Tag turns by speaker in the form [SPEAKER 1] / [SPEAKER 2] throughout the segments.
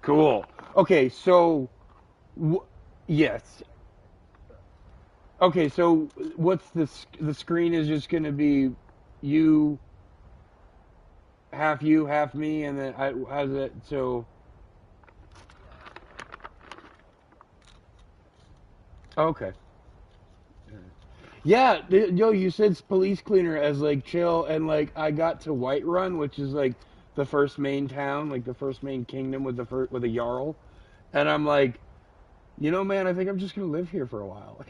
[SPEAKER 1] Cool. Okay, so yes. Okay, so what's the screen is just going to be you, half me, and then how's it? So okay. Yeah, yo, you said police cleaner as like chill, and like I got to Whiterun, which is like the first main town, like the first main kingdom with the first with a jarl, and I'm like, you know, man, I think I'm just gonna live here for a while.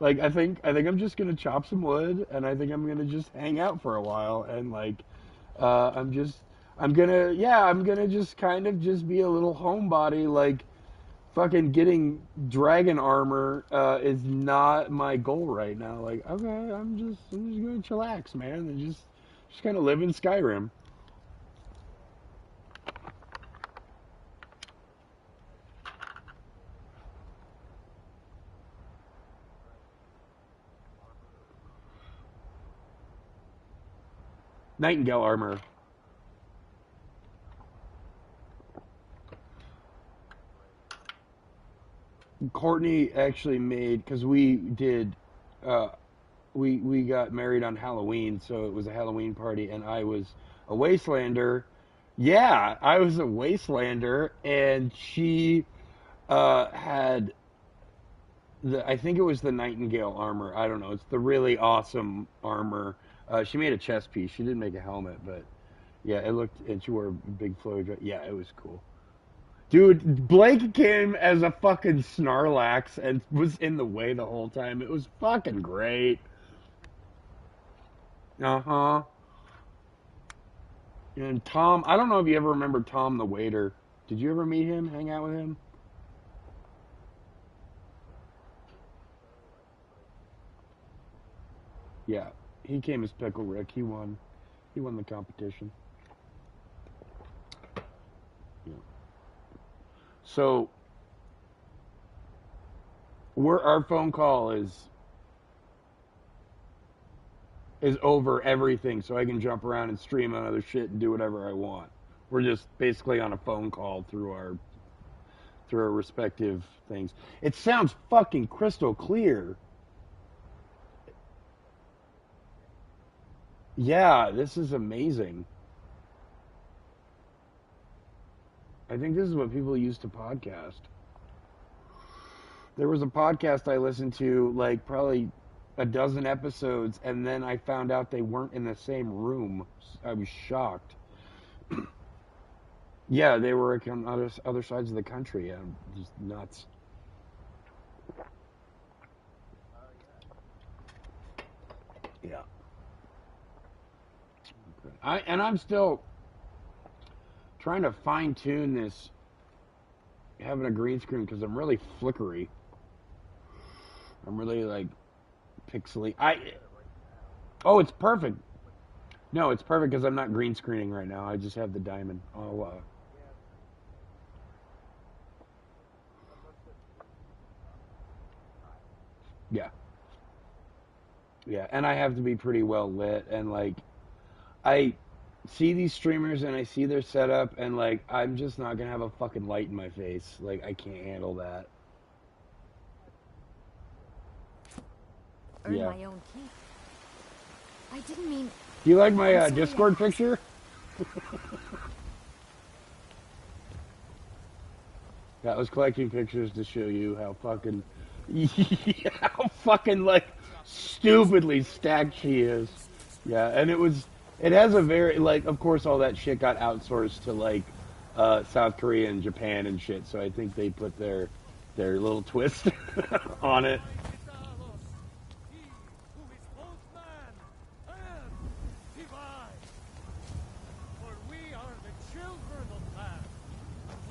[SPEAKER 1] Like I think I'm just gonna chop some wood, and I think I'm gonna just hang out for a while, and like I'm just I'm gonna just kind of just be a little homebody. Like fucking getting dragon armor is not my goal right now. Like okay, I'm just gonna chillax, man, and just kind of live in Skyrim. Nightingale armor. Courtney actually made because we did uh, we got married on Halloween, so it was a Halloween party, and I was a wastelander. Yeah, I was a wastelander, and she had I think it was the Nightingale armor. I don't know. It's the really awesome armor. She made a chest piece. She didn't make a helmet, but yeah, it looked. And she wore a big flowy dress. Yeah, it was cool. Dude, Blake came as a fucking Snarlax and was in the way the whole time. It was fucking great. Uh huh. And Tom, I don't know if you ever remember Tom the waiter. Did you ever meet him? Hang out with him? Yeah, he came as Pickle Rick. He won. He won the competition. Yeah. So, we're our phone call is over everything, so I can jump around and stream on other shit and do whatever I want. We're just basically on a phone call through our respective things. It sounds fucking crystal clear. Yeah, this is amazing. I think this is what people use to podcast. There was a podcast I listened to, like probably a dozen episodes, and then I found out they weren't in the same room. I was shocked. Yeah, they were like on other sides of the country. And just nuts. Yeah. I'm still trying to fine tune this having a green screen because I'm really flickery. I'm really like pixely. Oh, it's perfect. No, it's perfect because I'm not green screening right now. I just have the diamond. Oh, yeah, yeah, and I have to be pretty well lit, and like I see these streamers and I see their setup, and like I'm just not gonna have a fucking light in my face. Like I can't handle that.
[SPEAKER 2] Earn
[SPEAKER 1] Yeah.
[SPEAKER 2] my own keep. I didn't mean.
[SPEAKER 1] Do you like my
[SPEAKER 2] I'm sorry I
[SPEAKER 1] Discord
[SPEAKER 2] asked.
[SPEAKER 1] picture? Yeah, I was collecting pictures to show you how fucking, yeah, how fucking like stupidly stacked she is. Yeah, and it has a very like, of course, all that shit got outsourced to like South Korea and Japan and shit. So I think they put their little twist on it.
[SPEAKER 3] For we are the children of man.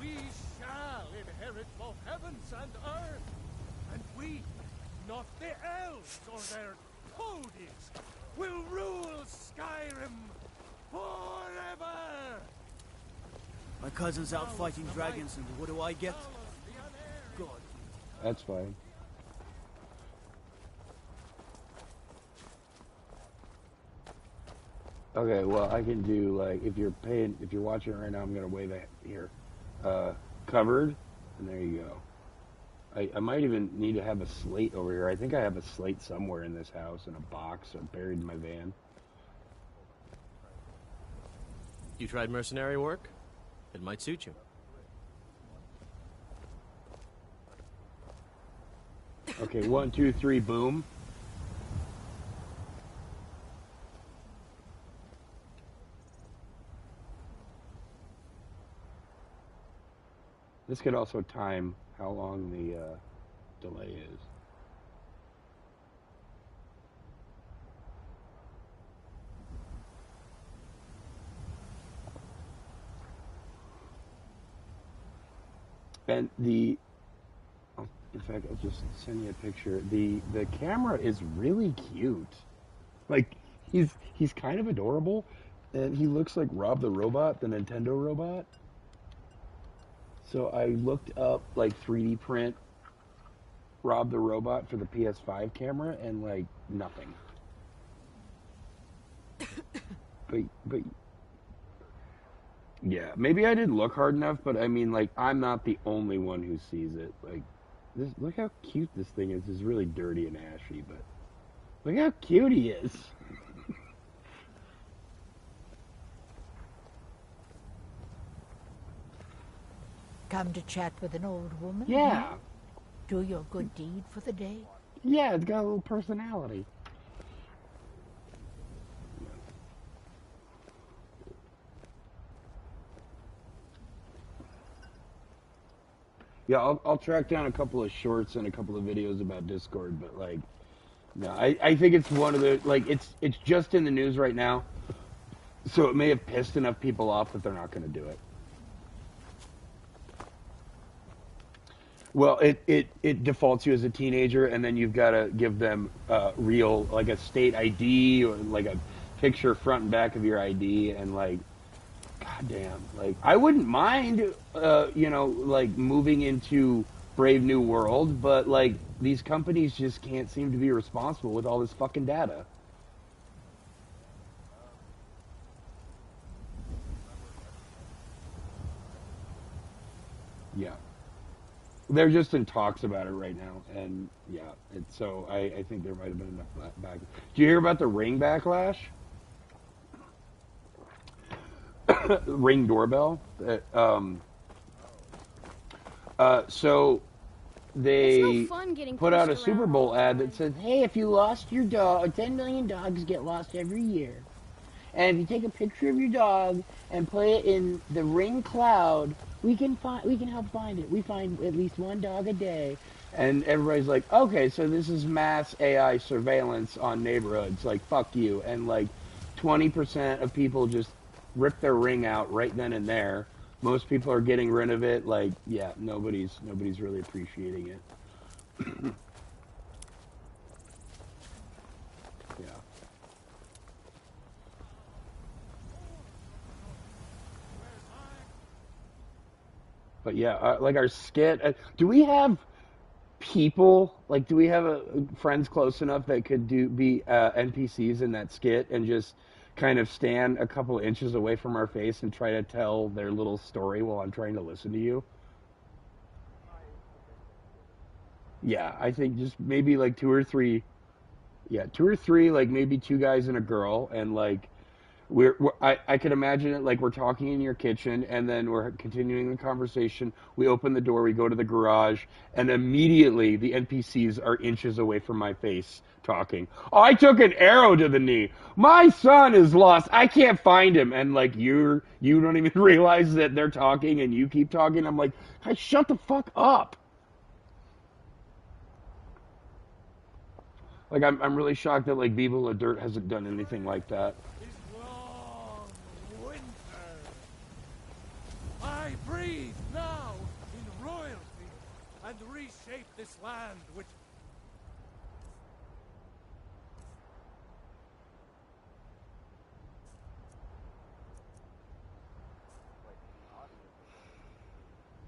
[SPEAKER 3] We shall inherit both heavens and earth. And we, not the elves or their toadies, will rule Skyrim forever.
[SPEAKER 4] My cousin's out fighting dragons, and what do I get? God.
[SPEAKER 1] That's fine. Okay, well, I can do like if you're watching right now, I'm gonna wave it here. Uh, covered, and there you go. I might even need to have a slate over here. I think I have a slate somewhere in this house in a box or buried in my van.
[SPEAKER 5] You tried mercenary work? It might suit you.
[SPEAKER 1] Okay, 1, 2, 3, boom. This could also time how long the delay is. And in fact, I'll just send you a picture. The camera is really cute. Like he's kind of adorable, and he looks like Rob the Robot, the Nintendo robot. So I looked up like 3D print Rob the Robot for the PS5 camera, and like nothing. But yeah, maybe I didn't look hard enough, but I mean, like, I'm not the only one who sees it. Like, this, look how cute this thing is. It's really dirty and ashy, but look how cute he is.
[SPEAKER 6] Come to chat with an old woman?
[SPEAKER 1] Yeah.
[SPEAKER 6] Do your good deed for the day?
[SPEAKER 1] Yeah, it's got a little personality. Yeah, I'll track down a couple of shorts and a couple of videos about Discord, but like, no, I think it's one of the, like, it's just in the news right now, so it may have pissed enough people off that they're not going to do it. Well, it defaults you as a teenager, and then you've got to give them real, like a state ID or like a picture front and back of your ID, and like, goddamn, like I wouldn't mind, like moving into Brave New World, but like these companies just can't seem to be responsible with all this fucking data. Yeah. They're just in talks about it right now, and yeah, so I think there might have been enough back. Do you hear about the Ring backlash? Ring doorbell. So they put out a Super Bowl ad that says, "Hey, if you lost your dog, 10 million dogs get lost every year, and if you take a picture of your dog and play it in the Ring cloud, we can help find it. We find at least one dog a day." And everybody's like, "Okay, so this is mass AI surveillance on neighborhoods. Like, fuck you." And like 20% of people just rip their Ring out right then and there. Most people are getting rid of it. Like, yeah, nobody's really appreciating it. Yeah. But yeah, like our skit. Do we have people? Like, do we have friends close enough that could be NPCs in that skit and just kind of stand a couple inches away from our face and try to tell their little story while I'm trying to listen to you? Yeah, I think just maybe like two or three. Yeah, two or three, like maybe two guys and a girl, and like I could imagine it like we're talking in your kitchen, and then we're continuing the conversation. We open the door, we go to the garage, and immediately the NPCs are inches away from my face talking. "Oh, I took an arrow to the knee. My son is lost. I can't find him." And like you don't even realize that they're talking, and you keep talking. I'm like, "Hey, shut the fuck up." Like I'm really shocked that like Beeble the Dirt hasn't done anything like that.
[SPEAKER 3] This long winter. I breathe now in royalty and reshape this land which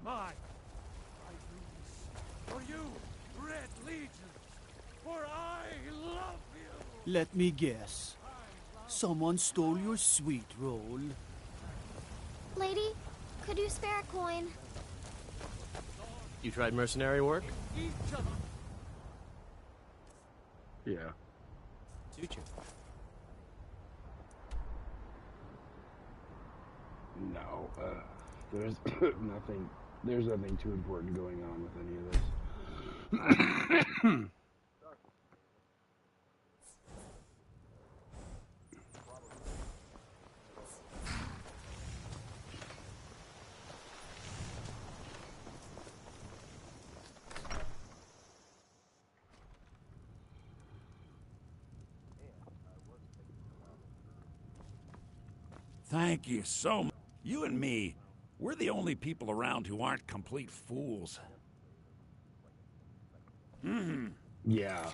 [SPEAKER 3] mine. I do this for you, Red Legion, for I love you.
[SPEAKER 4] Let me guess. Someone stole your sweet roll.
[SPEAKER 2] Lady, could you spare a coin?
[SPEAKER 5] You tried mercenary work?
[SPEAKER 3] Each of
[SPEAKER 1] Yeah.
[SPEAKER 5] Suit you.
[SPEAKER 1] No, there's nothing. There's nothing too important going on with any of this.
[SPEAKER 7] Thank you so much. You and me, we're the only people around who aren't complete fools.
[SPEAKER 1] Yeah.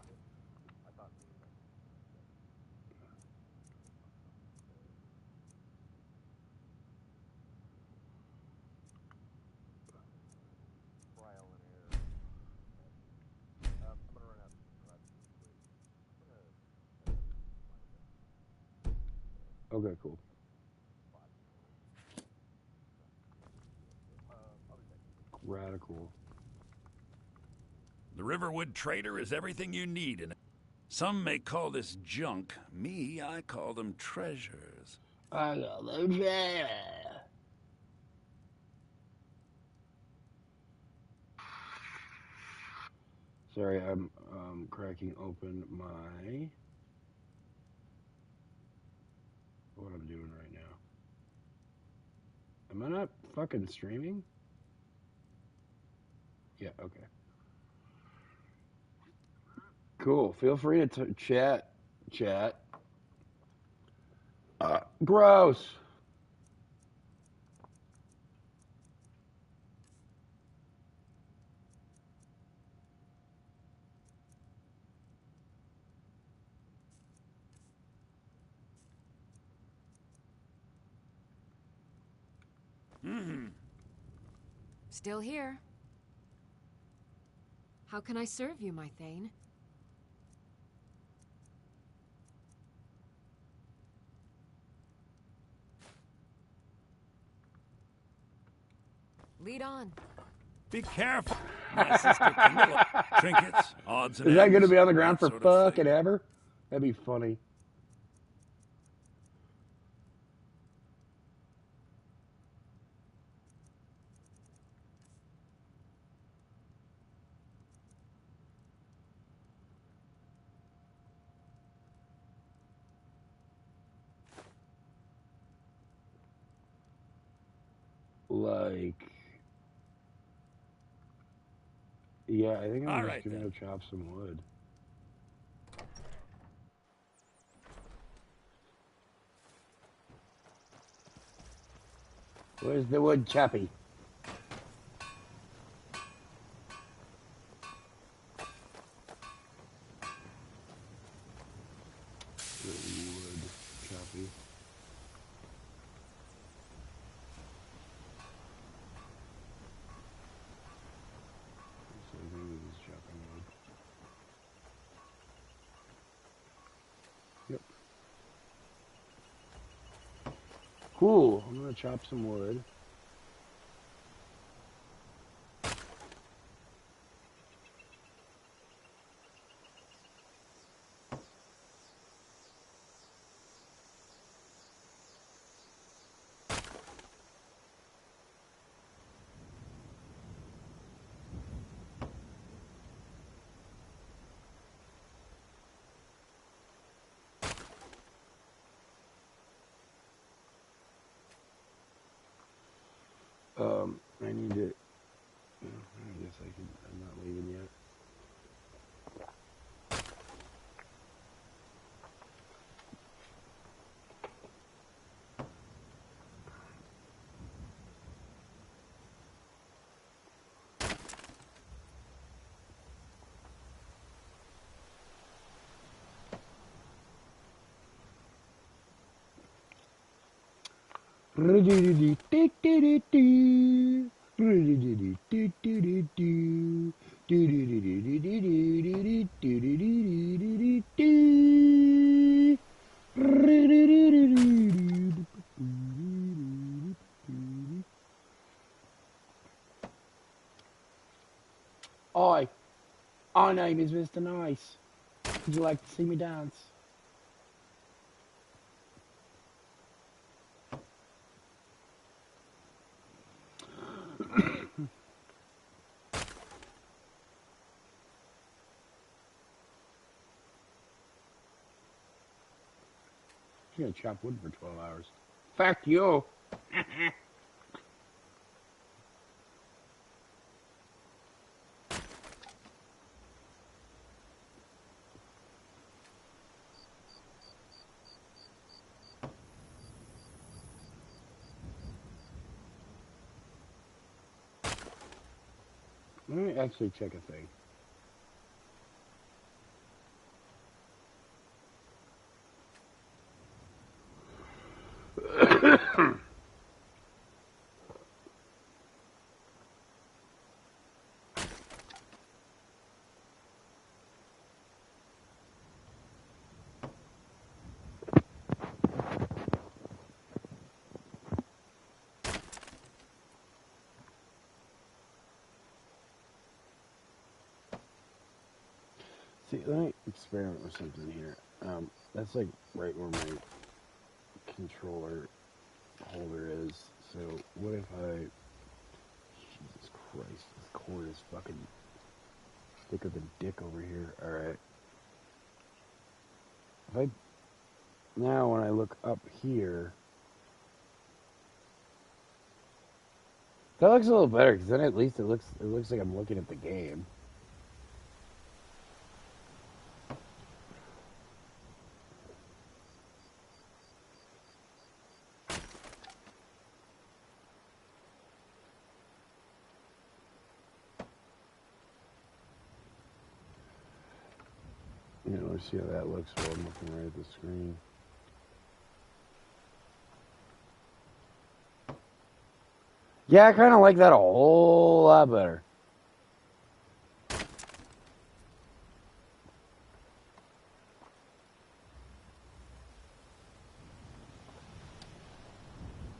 [SPEAKER 1] Okay, cool. Radical.
[SPEAKER 7] The Riverwood Trader is everything you need in it. Some may call this junk. Me, I call them treasures.
[SPEAKER 1] I got the Sorry, I'm cracking open my what I'm doing right now. Am I not fucking streaming? Yeah, okay. Cool. Feel free to chat. Chat. Gross.
[SPEAKER 8] Still here. How can I serve you, my Thane? Lead on.
[SPEAKER 7] Be careful. My sister Camilla. Trinkets, odds and
[SPEAKER 1] Is that going to
[SPEAKER 7] ends,
[SPEAKER 1] be on the ground
[SPEAKER 7] that
[SPEAKER 1] for
[SPEAKER 7] sort of
[SPEAKER 1] fucking
[SPEAKER 7] thing.
[SPEAKER 1] ever? That'd be funny. Like, yeah, I think I'm
[SPEAKER 7] All
[SPEAKER 1] just
[SPEAKER 7] right,
[SPEAKER 1] going
[SPEAKER 7] then.
[SPEAKER 1] to chop some wood. Where's the wood, Chappie? The wood, Chappie. So maybe this chopping wood. Yep. Cool. I'm gonna chop some wood. I need to. I guess I can. I'm not leaving yet. Hi, my name is Mr. Nice. Would you like to see me dance? I'm gonna chop wood for 12 hours. Fuck you. Let me actually check a thing. See, let me experiment with something here. That's like right where my controller holder is. So what if I... Jesus Christ, this cord is fucking thicker than dick over here. Alright. If I... Now when I look up here... That looks a little better, because then at least it looks like I'm looking at the game. You know, let's see how that looks while I'm looking right at the screen. Yeah, I kind of like that a whole lot better.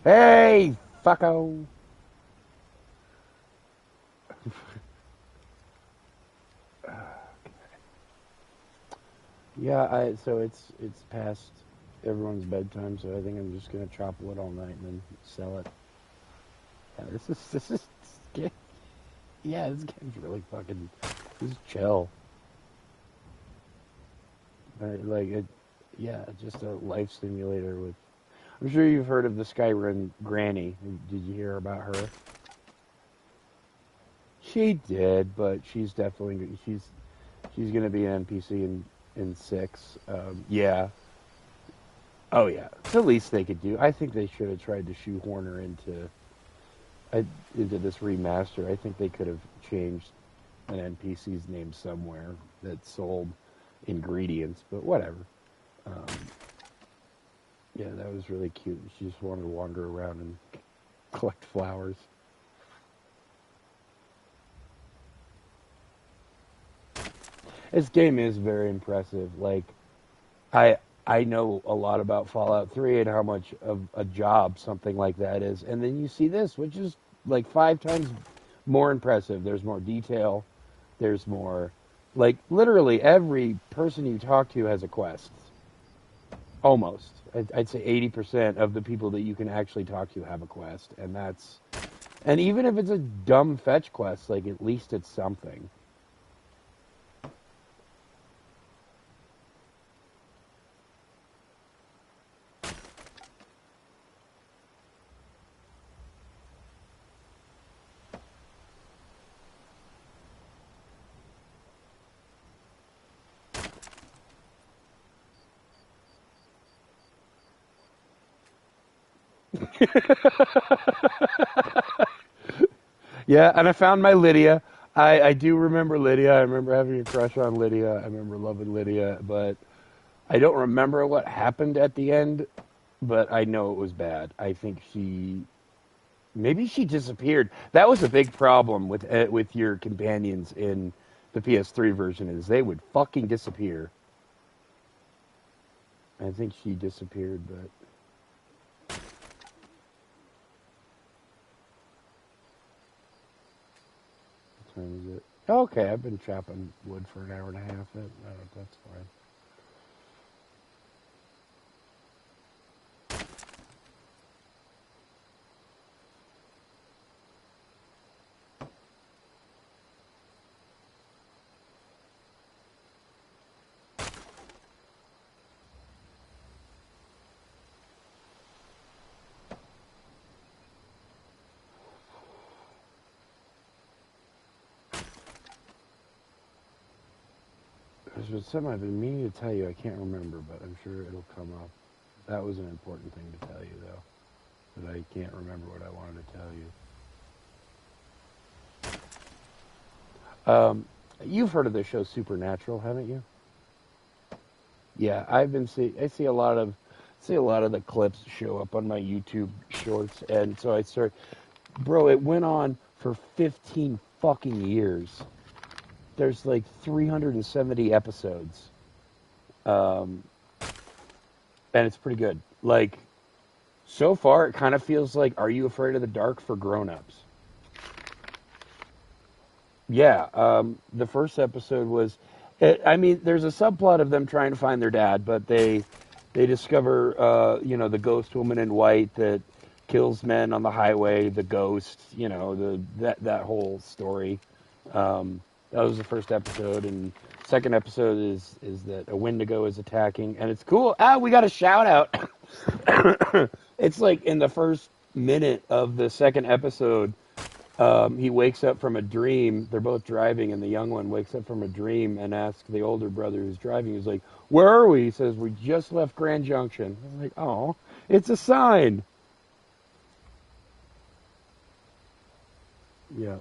[SPEAKER 1] Hey, fucko. Yeah, so it's past everyone's bedtime, so I think I'm just gonna chop wood all night and then sell it. Yeah, this is yeah, this game's really fucking, this is chill. Like it, yeah, just a life simulator with. I'm sure you've heard of the Skyrim Granny. Did you hear about her? She did, but she's definitely she's gonna be an NPC in 6. Yeah. Oh yeah. It's the least they could do. I think they should have tried to shoehorn her into this remaster. I think they could have changed an NPC's name somewhere that sold ingredients, but whatever. Yeah, that was really cute. She just wanted to wander around and collect flowers. This game is very impressive. Like, I know a lot about Fallout 3 and how much of a job something like that is, and then you see this, which is like 5 times more impressive. There's more detail. There's more, like, literally every person you talk to has a quest. Almost. I'd say 80% of the people that you can actually talk to have a quest, and even if it's a dumb fetch quest, like, at least it's something. Yeah, and I found my Lydia. I do remember Lydia. I remember having a crush on Lydia. I remember loving Lydia, but I don't remember what happened at the end, but I know it was bad. I think maybe she disappeared. That was a big problem with your companions in the PS3 version, is they would fucking disappear. I think she disappeared, but... What time is it? Okay, I've been chopping wood for an hour and a half. That's fine. There's something I've been meaning to tell you. I can't remember, but I'm sure it'll come up. That was an important thing to tell you, though. But I can't remember what I wanted to tell you. You've heard of the show Supernatural, haven't you? Yeah, I see a lot of the clips show up on my YouTube shorts, and so I start. Bro, it went on for 15 fucking years. There's like 370 episodes, and it's pretty good. Like, so far, it kind of feels like Are You Afraid of the Dark for grown-ups. Yeah, the first episode was. I mean, there's a subplot of them trying to find their dad, but they discover, the ghost woman in white that kills men on the highway. The ghost, that whole story. That was the first episode, and second episode is that a Wendigo is attacking, and it's cool. We got a shout out. It's like in the first minute of the second episode. He wakes up from a dream. They're both driving, and the young one wakes up from a dream and asks the older brother who's driving. He's like, "Where are we?" He says, "We just left Grand Junction." I'm like, "Oh, it's a sign." Yeah.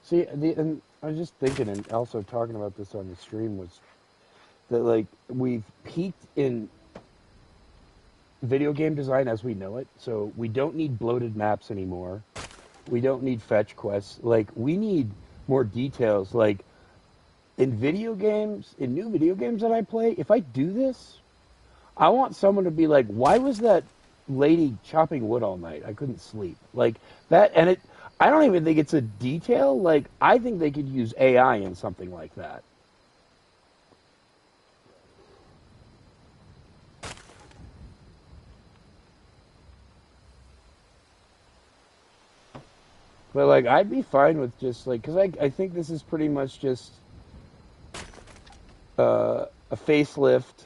[SPEAKER 1] See, and I was just thinking, and also talking about this on the stream, was that like we've peaked in video game design as we know it. So we don't need bloated maps anymore. We don't need fetch quests. Like, we need more details. Like, in new video games that I play, if I do this, I want someone to be like, "Why was that lady chopping wood all night? I couldn't sleep." Like that, and I don't even think it's a detail. Like, I think they could use AI in something like that. But like, I'd be fine with just like, because I think this is pretty much just a facelift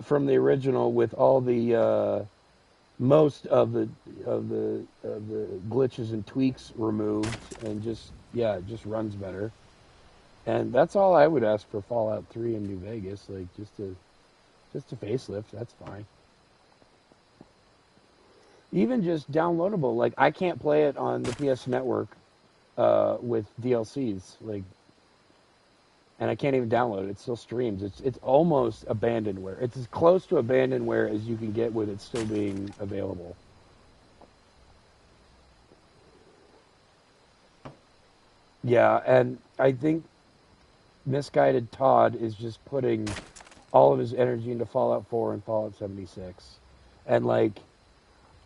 [SPEAKER 1] from the original with all the most of the glitches and tweaks removed, and just, yeah, it just runs better. And that's all I would ask for Fallout 3 in New Vegas, like just a facelift. That's fine. Even just downloadable. Like, I can't play it on the PS Network with DLCs. Like, and I can't even download it. It still streams. It's almost abandonware. It's as close to abandonware as you can get with it still being available. Yeah, and I think Misguided Todd is just putting all of his energy into Fallout 4 and Fallout 76. And like,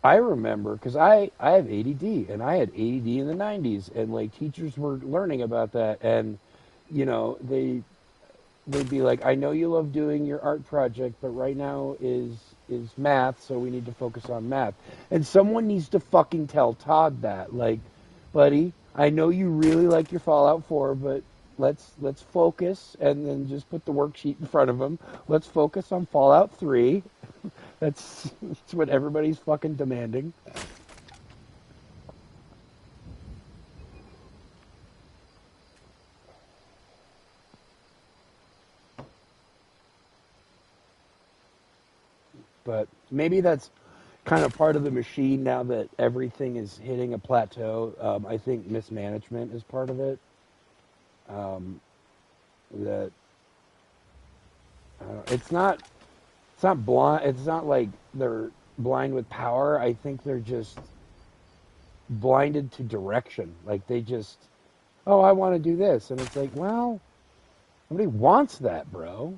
[SPEAKER 1] I remember, because I have ADD, and I had ADD in the 90s, and like, teachers were learning about that, and they'd be like, "I know you love doing your art project, but right now is math, so we need to focus on math." And someone needs to fucking tell Todd that, like, "Buddy, I know you really like your Fallout 4, but let's focus," and then just put the worksheet in front of him. Let's focus on Fallout 3. That's what everybody's fucking demanding. But maybe that's kind of part of the machine now that everything is hitting a plateau. I think mismanagement is part of it. Um, that it's not blind. It's not like they're blind with power. I think they're just blinded to direction. Like they just, oh, I want to do this, and it's like, well, nobody wants that, bro.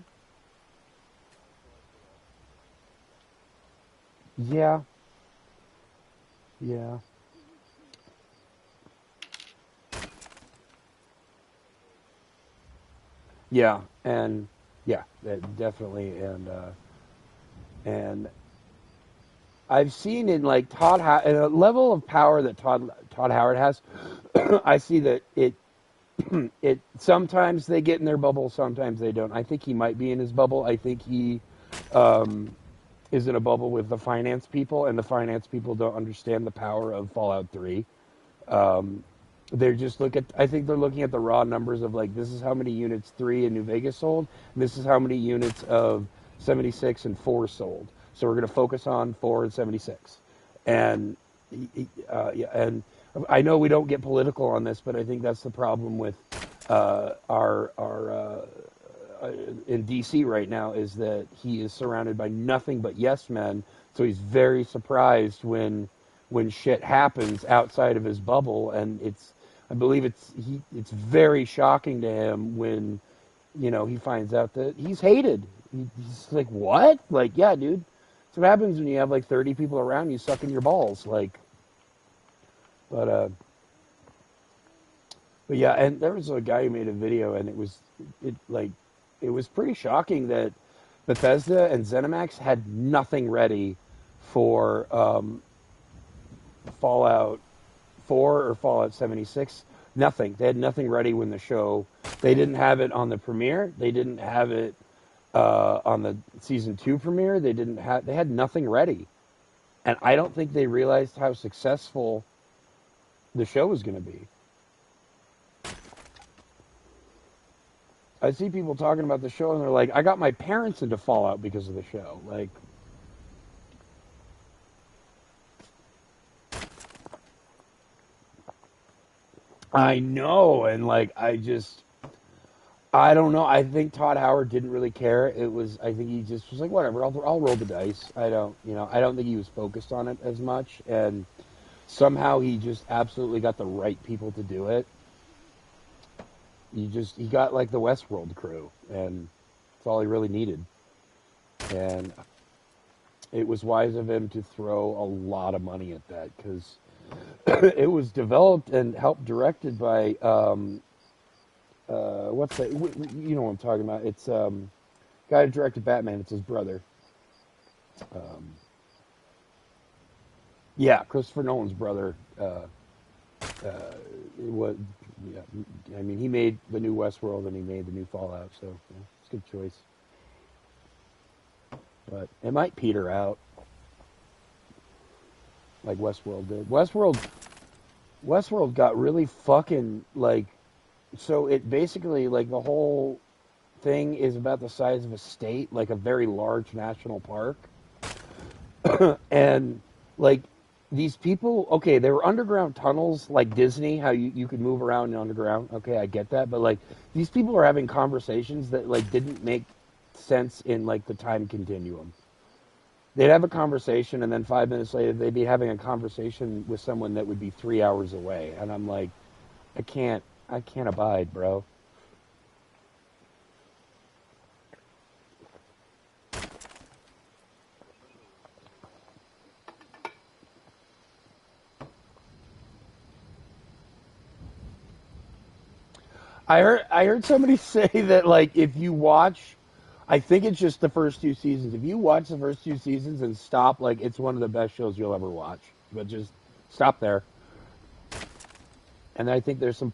[SPEAKER 1] Yeah, yeah, yeah, and yeah, definitely, and I've seen in like in a level of power that Todd Howard has. I see that it sometimes they get in their bubble, sometimes they don't. I think he might be in his bubble. I think he um, is in a bubble with the finance people, and the finance people don't understand the power of Fallout 3. Um, they're just I think they're looking at the raw numbers of like, this is how many units 3 in New Vegas sold, and this is how many units of 76 and 4 sold. So we're going to focus on 4 and 76. And yeah, and I know we don't get political on this, but I think that's the problem with our in DC right now, is that he is surrounded by nothing but yes men. So he's very surprised when shit happens outside of his bubble, and I believe it's very shocking to him when he finds out that he's hated. He's like, what? Like, yeah, dude. That's what happens when you have like 30 people around you sucking your balls. Like, but but yeah, and there was a guy who made a video, and it was pretty shocking that Bethesda and ZeniMax had nothing ready for Fallout 4 or Fallout 76. Nothing. They had nothing ready when the show. They didn't have it on the premiere. They didn't have it on the season 2 premiere. They had nothing ready, and I don't think they realized how successful the show was going to be. I see people talking about the show, and they're like, I got my parents into Fallout because of the show. Like, I know, and like, I don't know. I think Todd Howard didn't really care. I think he just was like, whatever, I'll roll the dice. I don't think he was focused on it as much, and somehow he just absolutely got the right people to do it. He got like the Westworld crew, and that's all he really needed. And it was wise of him to throw a lot of money at that, because it was developed and helped directed by what's that? You know what I'm talking about? It's guy who directed Batman. It's his brother. Um, yeah, Christopher Nolan's brother. It was, yeah, I mean, he made the new Westworld and he made the new Fallout, so yeah, it's a good choice. But it might peter out like Westworld did. Westworld got really fucking like, so it basically, like, the whole thing is about the size of a state, like a very large national park. And like, these people, okay, they were underground tunnels like Disney, how you could move around underground. Okay, I get that, but like, these people are having conversations that like didn't make sense in like the time continuum. They'd have a conversation, and then 5 minutes later they'd be having a conversation with someone that would be 3 hours away, and I'm like, I can't abide, bro. I heard somebody say that, like, if you watch, I think it's just the first 2 seasons. If you watch the first 2 seasons and stop, like, it's one of the best shows you'll ever watch. But just stop there. And I think there's some.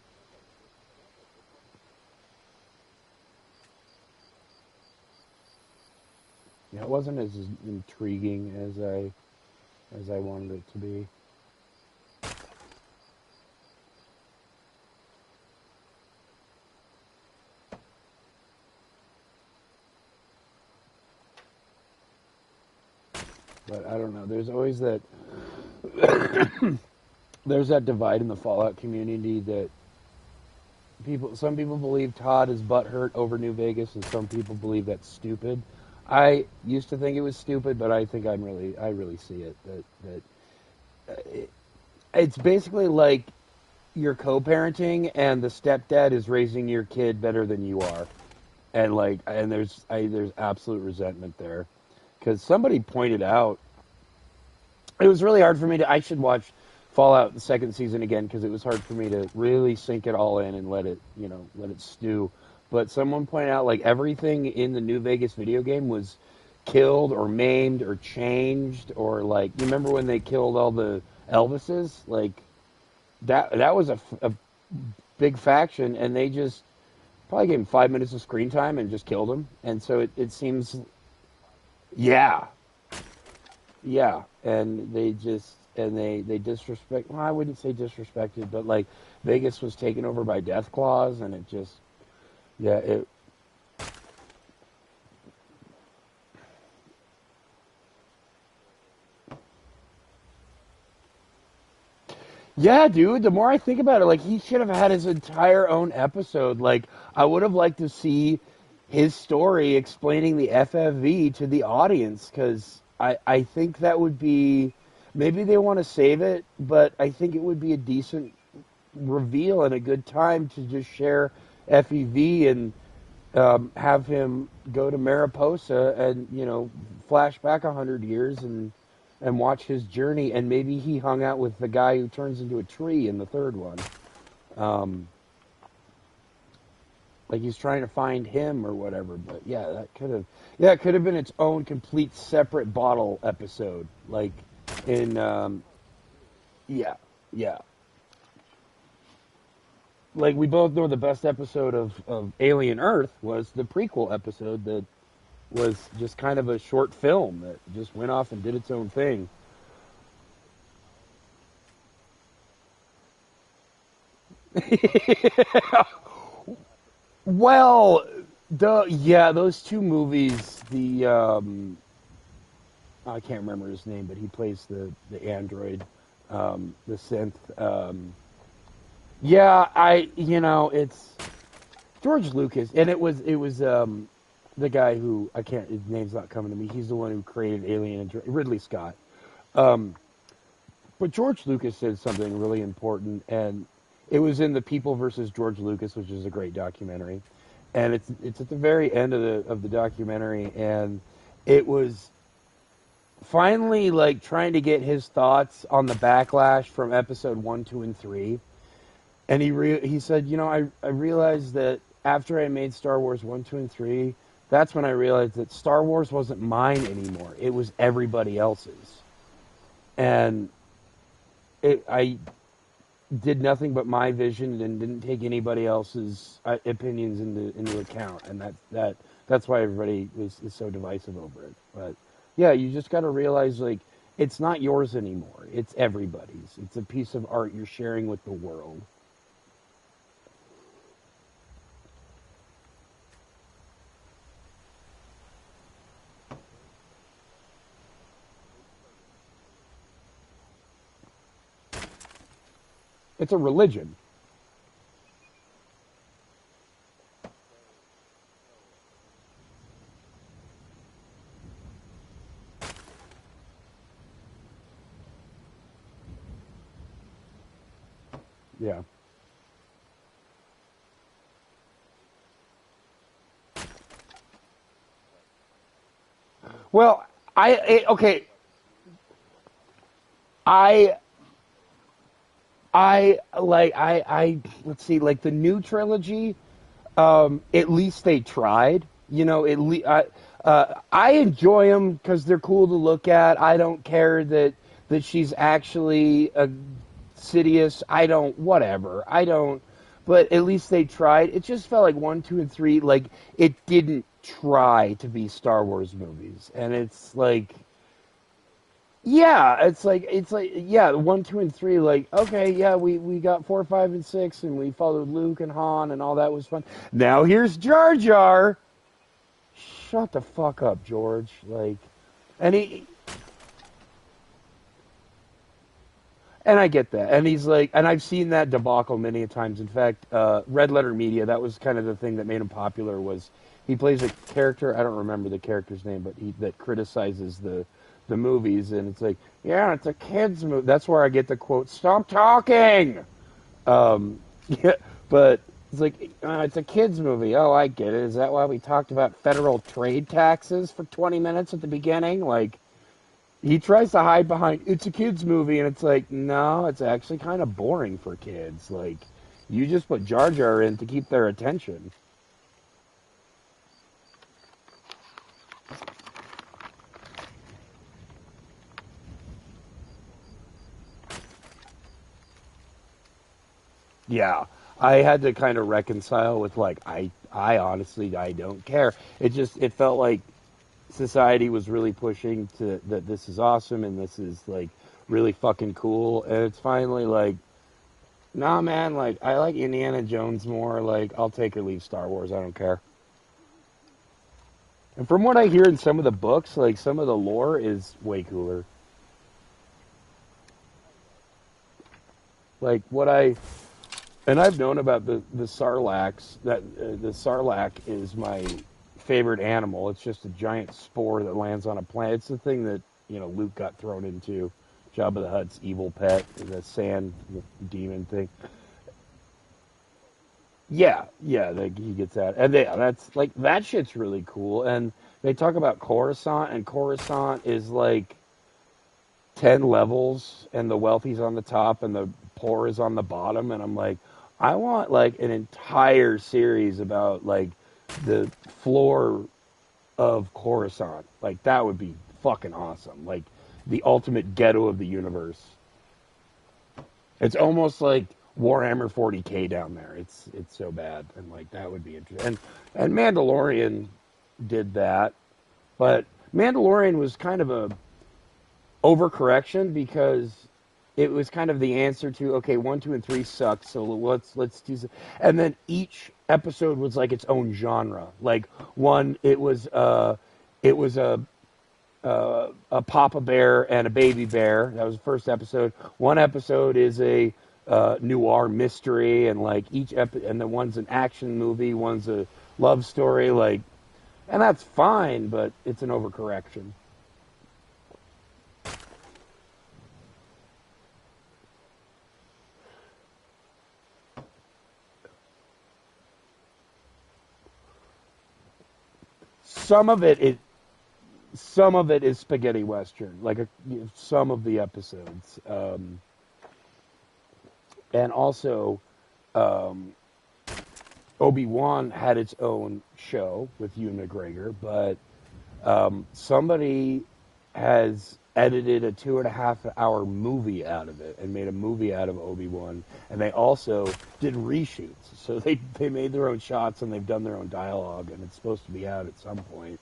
[SPEAKER 1] Yeah, it wasn't as intriguing as I wanted it to be. But I don't know. There's always that. There's that divide in the Fallout community that some people believe Todd is butthurt over New Vegas, and some people believe that's stupid. I used to think it was stupid, but I think I really see it. it's basically like you're co-parenting, and the stepdad is raising your kid better than you are, and there's absolute resentment there, because somebody pointed out it was really hard for me to. I should watch Fallout the second season again because it was hard for me to really sink it all in and let it stew. But someone pointed out like everything in the New Vegas video game was killed or maimed or changed, or like you remember when they killed all the Elvises, like that was a big faction, and they just probably gave him 5 minutes of screen time and just killed him. And so it seems, yeah, yeah, and they disrespect. Well, I wouldn't say disrespected, but like Vegas was taken over by Death Claws, and it just, yeah, it. Yeah, dude, the more I think about it, like, he should have had his entire own episode. Like, I would have liked to see his story explaining the FFV to the audience, because I think that would be, maybe they want to save it, but I think it would be a decent reveal and a good time to just share FEV and have him go to Mariposa and, flash back 100 years and watch his journey, and maybe he hung out with the guy who turns into a tree in the third one. Like he's trying to find him or whatever, but it could have been its own complete separate bottle episode. Like in, yeah, yeah. Like we both know the best episode of Alien Earth was the prequel episode that was just kind of a short film that just went off and did its own thing. Well, those two movies. I can't remember his name, but he plays the android, the synth. It's George Lucas, and it was the guy who I can't. His name's not coming to me. He's the one who created Alien and Ridley Scott. But George Lucas said something really important, and it was in The People versus George Lucas, which is a great documentary. And it's at the very end of the documentary, and it was finally like trying to get his thoughts on the backlash from episode 1, 2, and 3. And he said, I realized that after I made Star Wars 1, 2, and 3, that's when I realized that Star Wars wasn't mine anymore. It was everybody else's. And I did nothing but my vision and didn't take anybody else's opinions into account. And that's why everybody is so divisive over it. But yeah, you just got to realize, like, it's not yours anymore. It's everybody's. It's a piece of art you're sharing with the world. It's a religion. Yeah. Well, okay. I let's see, like the new trilogy. At least they tried. I enjoy them because they're cool to look at. I don't care that she's actually a Sidious. I don't. Whatever. I don't. But at least they tried. It just felt like 1, 2, and 3. Like it didn't try to be Star Wars movies, and it's like. Yeah, it's like 1, 2, and 3. Like, okay, yeah, we got 4, 5, and 6, and we followed Luke and Han, and all that was fun. Now here's Jar Jar. Shut the fuck up, George. Like, and I get that, and he's like, and I've seen that debacle many a times. In fact, Red Letter Media, that was kind of the thing that made him popular. Was he plays a character? I don't remember the character's name, but that criticizes the the movies, and it's like, yeah, it's a kids movie. That's where I get the quote, "Stop talking." Yeah, but it's like it's a kids movie. Oh, I get it. Is that why we talked about federal trade taxes for 20 minutes at the beginning? Like he tries to hide behind it's a kids movie, and it's like, no, it's actually kind of boring for kids. Like you just put Jar Jar in to keep their attention. Yeah, I had to kind of reconcile with like I honestly I don't care. It felt like society was really pushing to that this is awesome and this is like really fucking cool, and it's finally like, nah, man, like I like Indiana Jones more. Like I'll take or leave Star Wars. I don't care. And from what I hear in some of the books, like some of the lore is way cooler. Like what I and I've known about the sarlaccs that the sarlacc is my favorite animal. It's just a giant spore that lands on a plant. It's the thing that Luke got thrown into. Jabba the Hutt's evil pet, the sand demon thing. Yeah, yeah, he gets that, and that's like that shit's really cool. And they talk about Coruscant, and Coruscant is like 10 levels, and the wealthy's on the top, and the poor is on the bottom. And I'm like, I want like an entire series about like the floor of Coruscant. Like that would be fucking awesome. Like the ultimate ghetto of the universe. It's almost like Warhammer 40K down there. It's so bad, and like that would be interesting. And Mandalorian did that, but Mandalorian was kind of a overcorrection because it was kind of the answer to okay, 1, 2, and 3 sucked, so let's do some, and then each episode was like its own genre. Like one, it was a Papa Bear and a Baby Bear. That was the first episode. One episode is a noir mystery, and like and then one's an action movie, one's a love story. Like, and that's fine, but it's an overcorrection. Some of it is spaghetti western, like some of the episodes, and also Obi-Wan had its own show with Ewan McGregor, but somebody has edited a 2.5 hour movie out of it and made a movie out of Obi-Wan, and they also did reshoots. So they made their own shots and they've done their own dialogue, and it's supposed to be out at some point.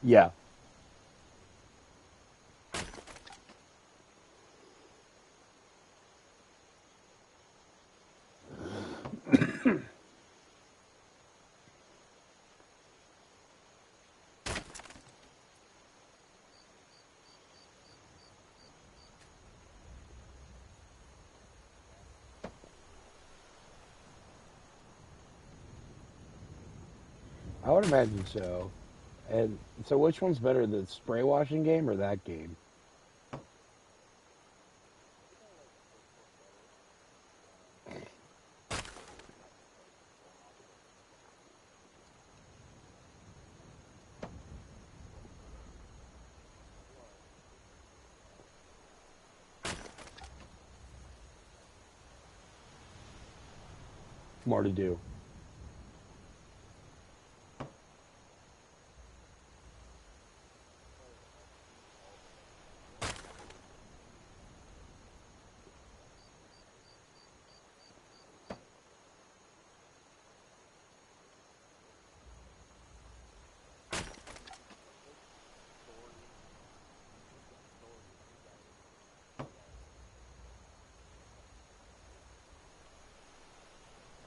[SPEAKER 1] Yeah. I would imagine so. And so which one's better, the spray washing game or that game? More to do.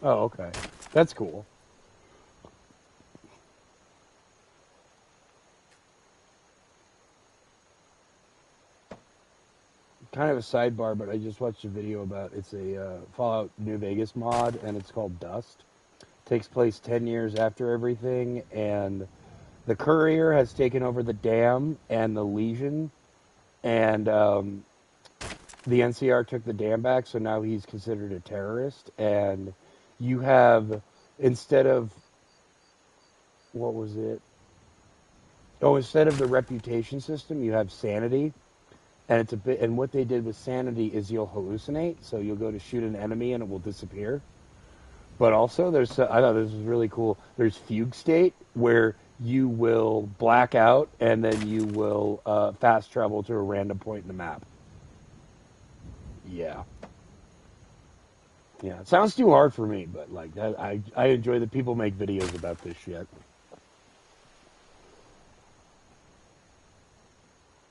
[SPEAKER 1] Oh, okay. That's cool. Kind of a sidebar, but I just watched a video about it's a Fallout New Vegas mod, and it's called Dust. Takes place 10 years after everything, and The Courier has taken over the Dam and the Legion, and the NCR took the Dam back, so now he's considered a terrorist. And you have, instead of, what was it? Oh, instead of the reputation system, you have sanity. And it's a bit, and what they did with sanity is you'll hallucinate, so you'll go to shoot an enemy and it will disappear. But also, I thought this was really cool. There's fugue state, where you will black out and then you will fast travel to a random point in the map. Yeah. Yeah, it sounds too hard for me, but like that, I enjoy that people make videos about this shit.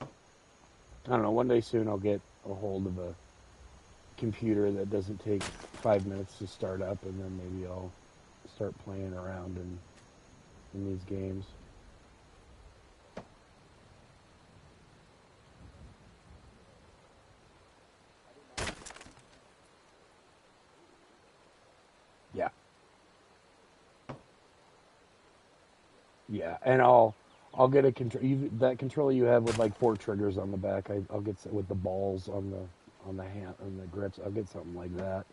[SPEAKER 1] I don't know, one day soon I'll get a hold of a computer that doesn't take 5 minutes to start up, and then maybe I'll start playing around in these games. Yeah. Yeah, and I'll get a control. That controller you have with like 4 triggers on the back. I'll get with the balls on the hand on the grips. I'll get something like that.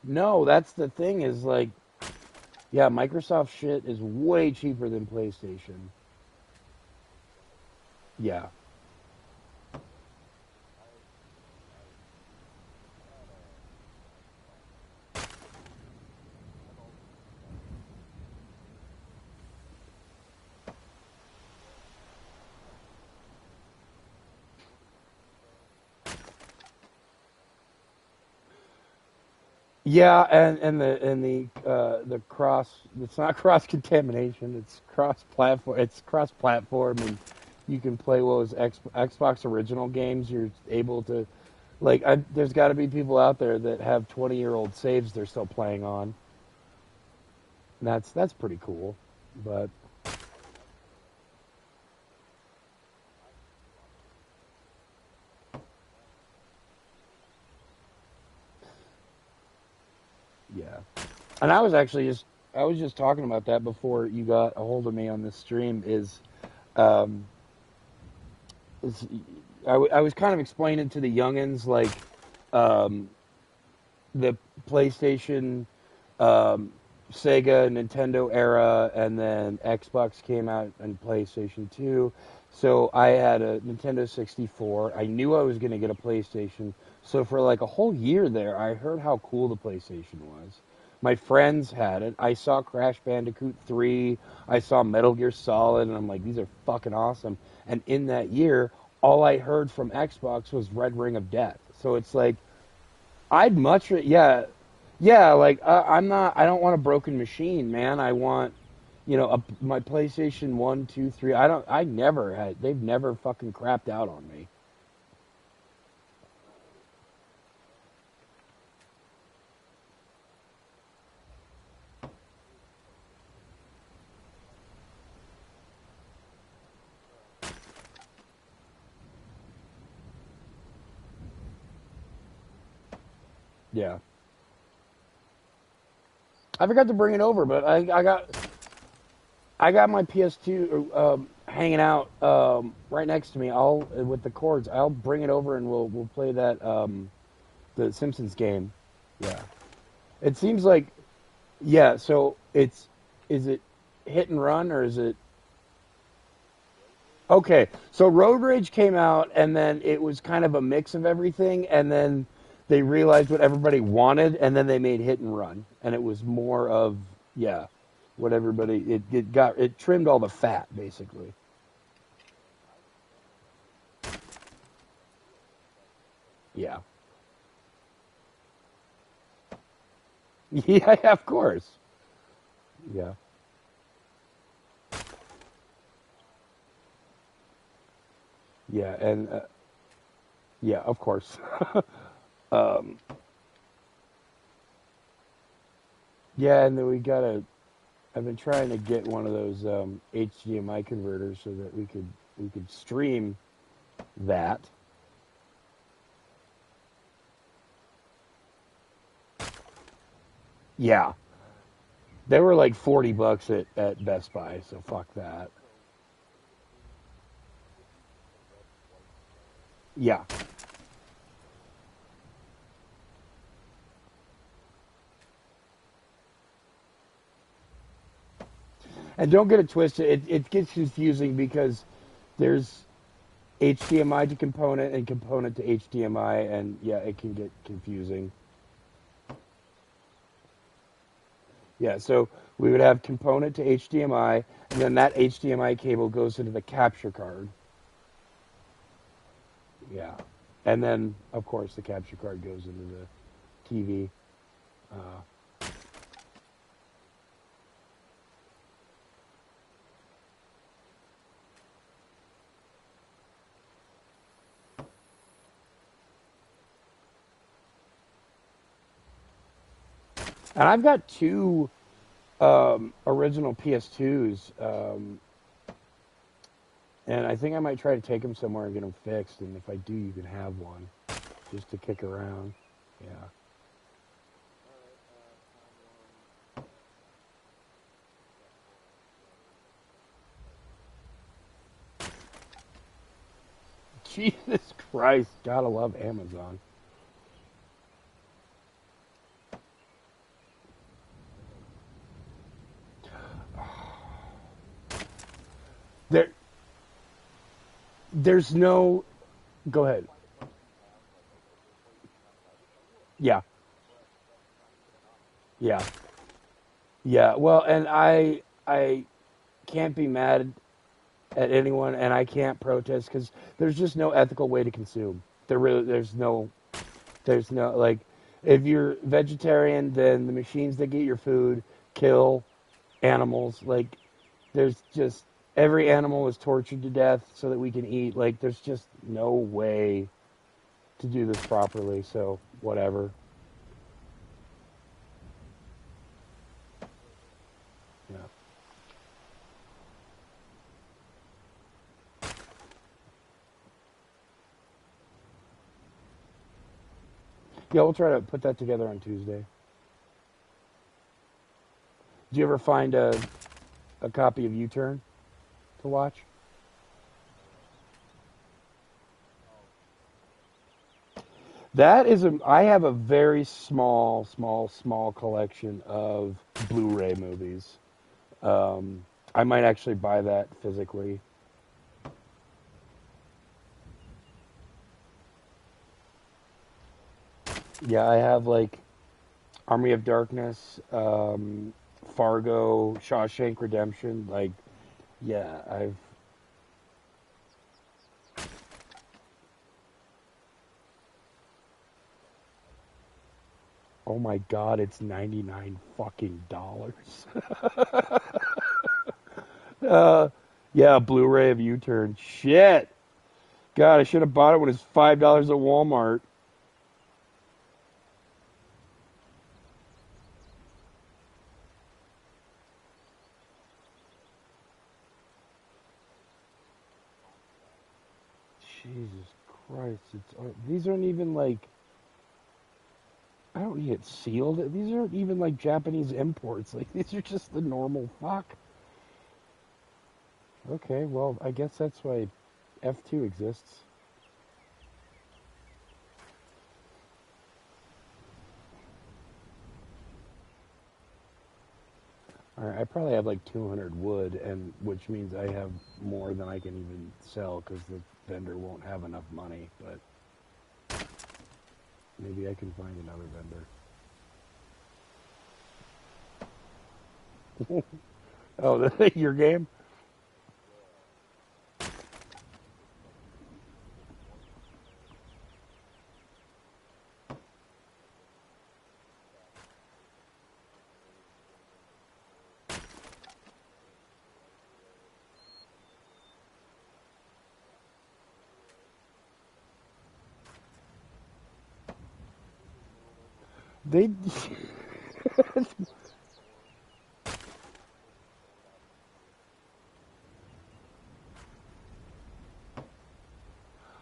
[SPEAKER 1] No, that's the thing is like, yeah, Microsoft shit is way cheaper than PlayStation. Yeah. Yeah, and the cross, it's not cross contamination, it's cross platform. It's cross platform, and you can play what was Xbox original games. You're able to, like, there's got to be people out there that have 20-year-old saves they're still playing on. And that's pretty cool, but yeah. And I was just talking about that before you got a hold of me on this stream. Um, is I was kind of explaining to the youngins like um, the PlayStation, um, Sega, Nintendo era, and then Xbox came out and PlayStation 2. So I had a Nintendo 64. I knew I was going to get a PlayStation. So for like a whole year there, I heard how cool the PlayStation was. My friends had it. I saw Crash Bandicoot 3. I saw Metal Gear Solid, and I'm like, these are fucking awesome. And in that year, all I heard from Xbox was Red Ring of Death. So it's like, yeah, yeah. Like I'm not. I don't want a broken machine, man. I want, my PlayStation 1, 2, 3. I don't. I never had. They've never fucking crapped out on me. Yeah. I forgot to bring it over, but I got my PS2 hanging out right next to me. I'll with the cords. I'll bring it over and we'll play that the Simpsons game. Yeah. It seems like, yeah. So is it hit and run, or is it? Okay, so Road Rage came out, and then it was kind of a mix of everything, and then they realized what everybody wanted, and then they made Hit and Run, and it was more of, yeah, what everybody, it trimmed all the fat, basically. Yeah. Yeah, of course. Yeah. Yeah, and yeah, of course. um, yeah, and then I've been trying to get one of those HDMI converters so that we could stream that. Yeah, They were like $40 at Best Buy, so fuck that. Yeah. And don't get it twisted. It gets confusing because there's HDMI to component and component to HDMI, and yeah, it can get confusing. Yeah, so we would have component to HDMI, and then that HDMI cable goes into the capture card. Yeah. And then, of course, the capture card goes into the TV. And I've got two original PS2s, and I think I might try to take them somewhere and get them fixed. And if I do, you can have one just to kick around. Yeah. Jesus Christ, gotta love Amazon. There, there's no. Go ahead. Yeah, yeah, yeah. Well, and I can't be mad at anyone, and I can't protest because there's just no ethical way to consume. There's no like, if you're vegetarian, then the machines that get your food kill animals. Like, there's just every animal is tortured to death so that we can eat. Like, there's just no way to do this properly. So whatever. Yeah. Yeah, we'll try to put that together on Tuesday. Did you ever find a copy of U-Turn to watch? That is I have a very small collection of Blu-ray movies. I might actually buy that physically. Yeah, I have like Army of Darkness, Fargo, Shawshank Redemption. Like, yeah, I've. Oh my God, it's 99 fucking dollars. uh, yeah, Blu-ray of U-Turn. Shit. God, I should have bought it when it's $5 at Walmart. Jesus Christ! These aren't even like. I don't need it sealed. These aren't even like Japanese imports. Like, these are just the normal fuck. Okay, well, I guess that's why F2 exists. Alright, I probably have like 200 wood, and which means I have more than I can even sell because the vendor won't have enough money, but maybe I can find another vendor. Oh, your game? They.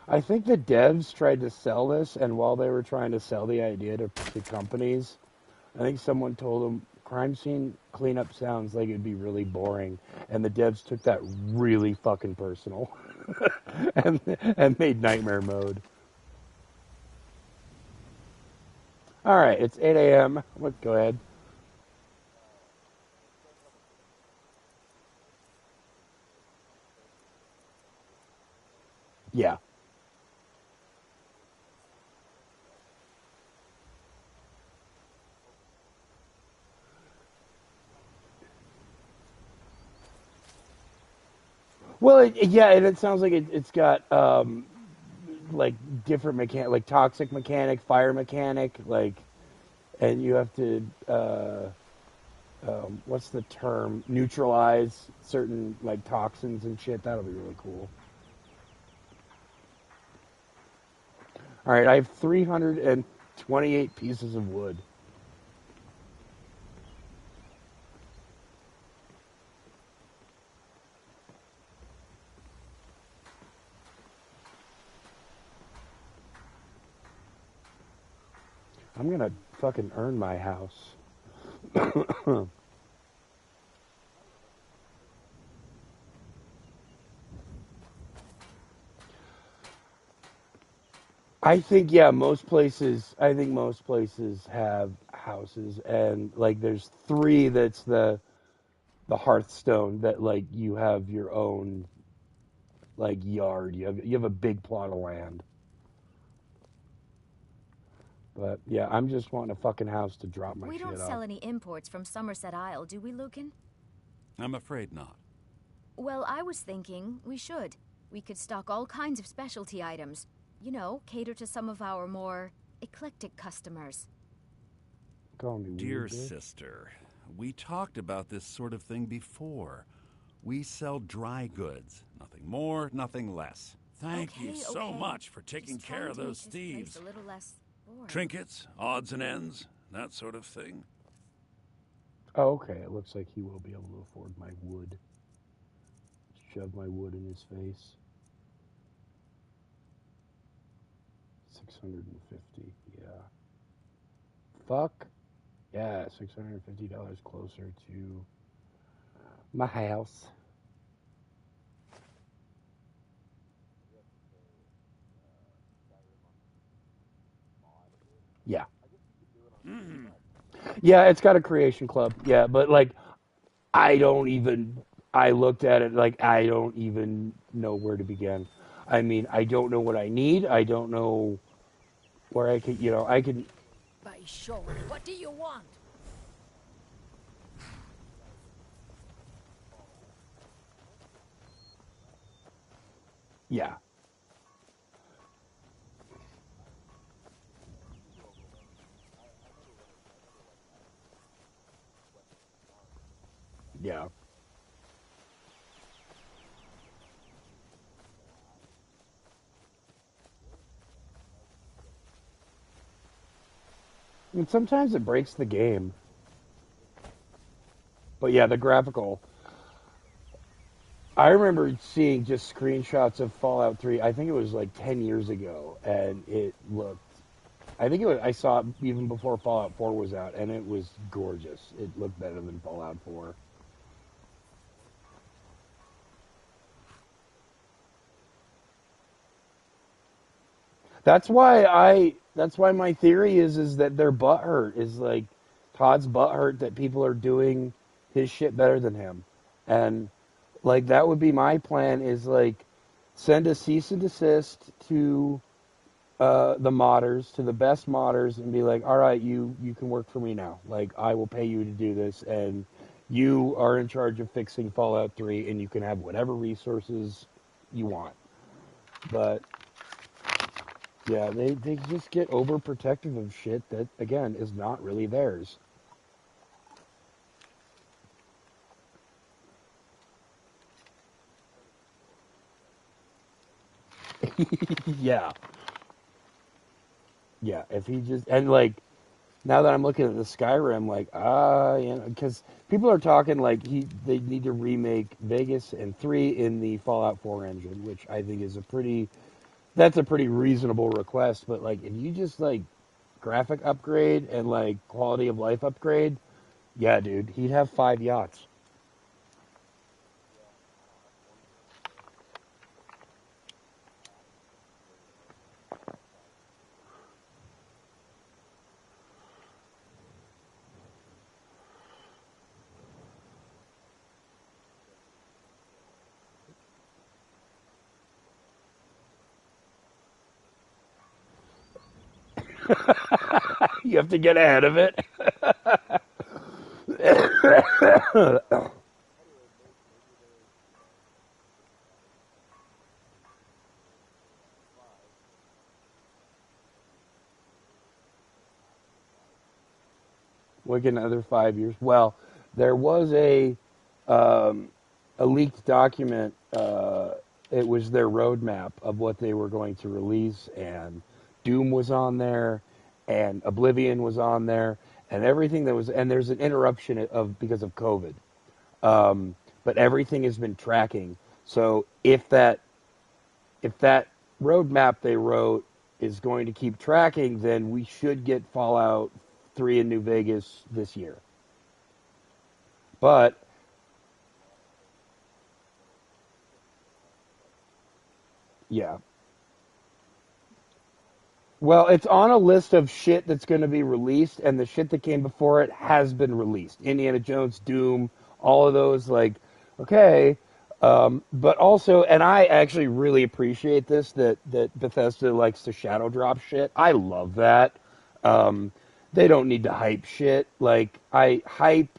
[SPEAKER 1] I think the devs tried to sell this, and while they were trying to sell the idea to companies, I think someone told them crime scene cleanup sounds like it'd be really boring, and the devs took that really fucking personal, and made nightmare mode. All right, it's 8 a.m. Go ahead. Yeah. Well, yeah, and it sounds like it's got like different mechanic, like toxic mechanic, fire mechanic, like, and you have to what's the term? Neutralize certain like toxins and shit. That'll be really cool. All right, I have 328 pieces of wood. I'm gonna fucking earn my house. I think yeah, most places. I think most places have houses, and like there's three that's the Hearthstone that like you have your own like yard. You have a big plot of land. But yeah, I'm just wanting a fucking house to drop my
[SPEAKER 2] We
[SPEAKER 1] shit
[SPEAKER 2] don't
[SPEAKER 1] off.
[SPEAKER 2] sell any imports from Somerset Isle, do we, Lucan?
[SPEAKER 7] I'm afraid not.
[SPEAKER 2] Well, I was thinking we should. We could stock all kinds of specialty items. You know, cater to some of our more eclectic customers.
[SPEAKER 1] Call me
[SPEAKER 7] Dear
[SPEAKER 1] weird, bitch.
[SPEAKER 7] sister, we talked about this sort of thing before. We sell dry goods. Nothing more, nothing less. Thank you so much for taking
[SPEAKER 2] Just
[SPEAKER 7] care
[SPEAKER 2] trying
[SPEAKER 7] of
[SPEAKER 2] to make
[SPEAKER 7] those
[SPEAKER 2] this
[SPEAKER 7] thieves.
[SPEAKER 2] place a little less boring.
[SPEAKER 7] Trinkets, odds and ends, that sort of thing.
[SPEAKER 1] Oh, okay. It looks like he will be able to afford my wood. Shove my wood in his face. 650. Yeah. Fuck. Yeah, $650 closer to my house. Yeah. Yeah, it's got a creation club. Yeah, but like I don't even I looked at it like I don't even know where to begin. I mean, I don't know what I need. I don't know where I could, I could
[SPEAKER 6] By sure. What do you want?
[SPEAKER 1] yeah. Yeah. And sometimes it breaks the game. But yeah, the graphical. I remember seeing just screenshots of Fallout 3. I think it was like 10 years ago, and it looked. I think it was. I saw it even before Fallout 4 was out, and it was gorgeous. It looked better than Fallout 4. That's why I. That's why my theory is that their butthurt is like Todd's butthurt that people are doing his shit better than him, and like that would be my plan. Is like send a cease and desist to the modders, to the best modders, and be like, all right, you can work for me now. Like I will pay you to do this, and you are in charge of fixing Fallout 3, and you can have whatever resources you want. But yeah, they just get overprotective of shit that, again, is not really theirs. Yeah. Yeah, if he just, and like, now that I'm looking at the Skyrim, like, because people are talking like they need to remake Vegas and 3 in the Fallout 4 engine, which I think is that's a pretty reasonable request, but like, if you just like graphic upgrade and like quality of life upgrade, Yeah, dude. He'd have 5 yachts. You have to get ahead of it. Like another 5 years. Well, there was um, a leaked document. It was their roadmap of what they were going to release, and Doom was on there, and Oblivion was on there, and everything that was. And there's an interruption of because of COVID, but everything has been tracking. So if that roadmap they wrote is going to keep tracking, then we should get Fallout 3 in New Vegas this year. But yeah. Well, it's on a list of shit that's going to be released, and the shit that came before it has been released. Indiana Jones, Doom, all of those, like, okay. But also, and I actually really appreciate this, that Bethesda likes to shadow drop shit. I love that. Um, they don't need to hype shit. Like, hype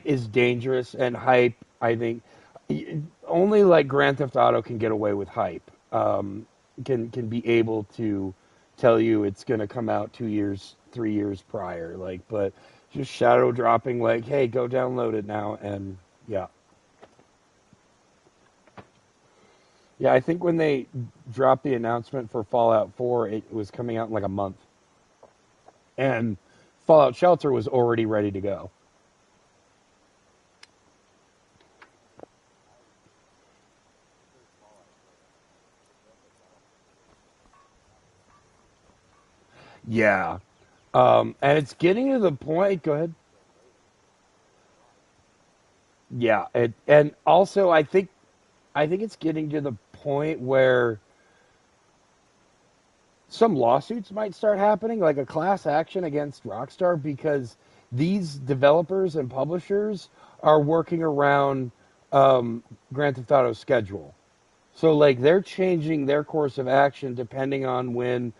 [SPEAKER 1] is dangerous, and hype, I think, only like Grand Theft Auto can get away with hype. Can be able to tell you it's going to come out 2 years, 3 years prior. Like, but just shadow dropping, like, hey, go download it now, and yeah, yeah. I think when they dropped the announcement for Fallout 4, it was coming out in like a month, and Fallout Shelter was already ready to go. Yeah, and it's getting to the point. Go ahead. Yeah, and also I think it's getting to the point where some lawsuits might start happening, like a class action against Rockstar, because these developers and publishers are working around Grand Theft Auto's schedule. So, like, they're changing their course of action depending on when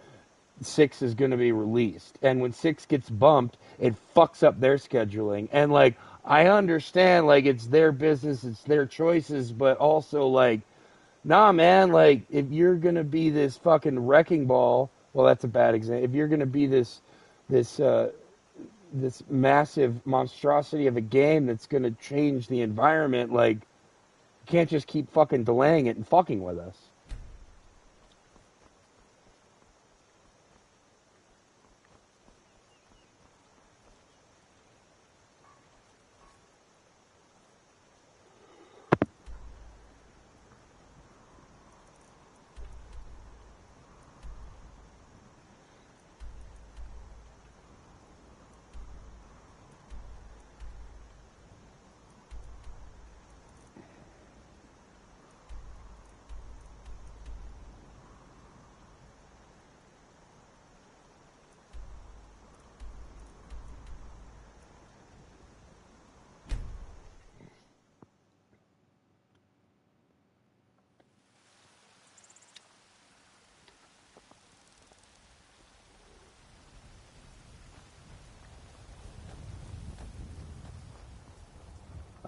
[SPEAKER 1] 6 is going to be released. And when 6 gets bumped, it fucks up their scheduling. And, like, I understand, like, it's their business, it's their choices, but also, like, nah, man, like, if you're gonna be this fucking wrecking ball, well, that's a bad example. If you're gonna be this this massive monstrosity of a game that's gonna change the environment, like, you can't just keep fucking delaying it and fucking with us.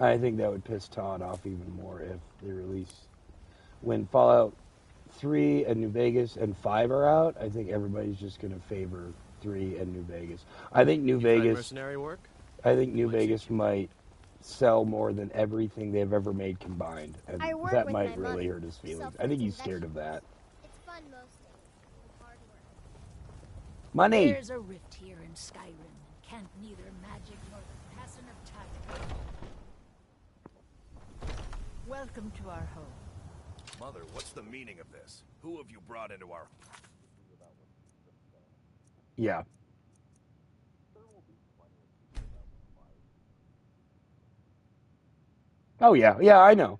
[SPEAKER 1] I think that would piss Todd off even more if they release when Fallout 3 and New Vegas and 5 are out. I think everybody's just going to favor 3 and New Vegas. I think New
[SPEAKER 5] You tried
[SPEAKER 1] Vegas
[SPEAKER 5] mercenary work?
[SPEAKER 1] I think New
[SPEAKER 5] Might suit
[SPEAKER 1] Vegas
[SPEAKER 5] you.
[SPEAKER 1] might sell more than everything they've ever made combined, and
[SPEAKER 9] I work
[SPEAKER 1] that
[SPEAKER 9] with
[SPEAKER 1] might
[SPEAKER 9] my
[SPEAKER 1] really
[SPEAKER 9] mother.
[SPEAKER 1] hurt his feelings. I think
[SPEAKER 9] Self-raising
[SPEAKER 1] he's scared of
[SPEAKER 9] vegetables.
[SPEAKER 1] that.
[SPEAKER 9] It's fun most days. And hard work.
[SPEAKER 1] Money.
[SPEAKER 6] There's a rift here in Skyrim. Can't neither magic nor the passing of time. Welcome to our home.
[SPEAKER 10] Mother, what's the meaning of this? Who have you brought into our...
[SPEAKER 1] Yeah. Oh yeah, yeah, I know.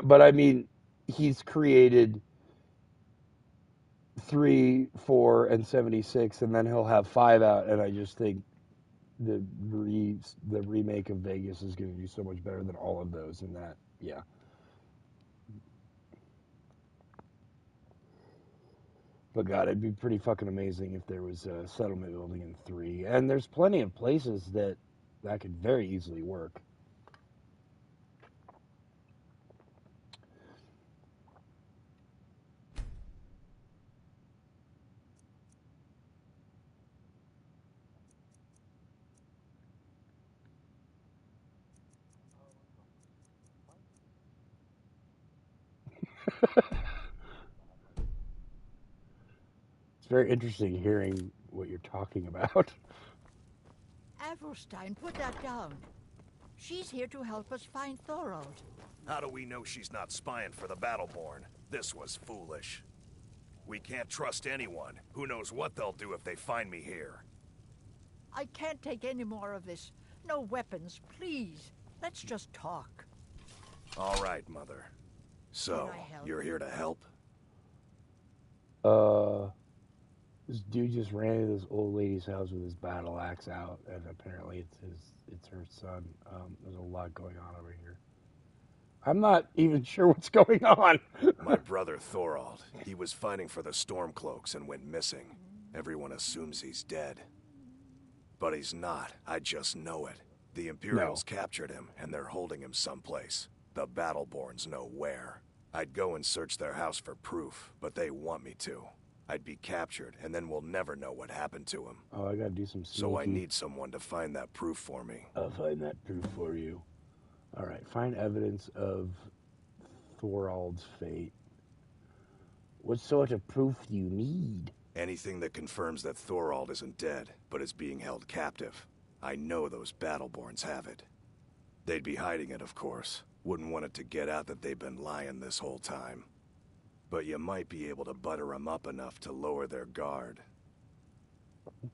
[SPEAKER 1] But I mean, he's created 3, 4, and 76, and then he'll have 5 out, and I just think the the remake of Vegas is going to do so much better than all of those. And that, yeah. But God, it'd be pretty fucking amazing if there was a settlement building in 3, and there's plenty of places that could very easily work. It's very interesting hearing what you're talking about.
[SPEAKER 6] Avrelstein, put that down. She's here to help us find Thorold.
[SPEAKER 10] How do we know she's not spying for the Battleborn? This was foolish. We can't trust anyone. Who knows what they'll do if they find me here.
[SPEAKER 6] I can't take any more of this. No weapons, please. Let's just talk.
[SPEAKER 10] All right, Mother. So,
[SPEAKER 6] Can I help?
[SPEAKER 10] you're here to help?
[SPEAKER 1] This dude just ran into this old lady's house with his battle axe out, and apparently it's her son. There's a lot going on over here. I'm not even sure what's going on.
[SPEAKER 10] My brother Thorold. He was fighting for the Stormcloaks and went missing. Everyone assumes he's dead. But he's not. I just know it. The Imperials captured him, and they're holding him someplace. The Battleborns know where. I'd go and search their house for proof, but they want me to. I'd be captured, and then we'll never know what happened to him.
[SPEAKER 1] Oh, I gotta do some sneaky.
[SPEAKER 10] So I need someone to find that proof for me.
[SPEAKER 1] I'll find that proof for you. All right, find evidence of Thorold's fate. What sort of proof do you need?
[SPEAKER 10] Anything that confirms that Thorold isn't dead, but is being held captive. I know those Battleborns have it. They'd be hiding it, of course. Wouldn't want it to get out that they've been lying this whole time. But you might be able to butter them up enough to lower their guard.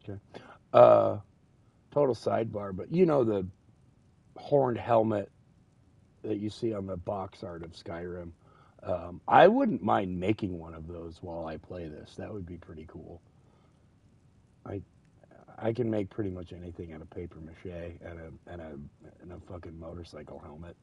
[SPEAKER 1] Okay. Total sidebar, but you know the horned helmet that you see on the box art of Skyrim. I wouldn't mind making one of those while I play this. That would be pretty cool. I can make pretty much anything out of paper mache and a fucking motorcycle helmet.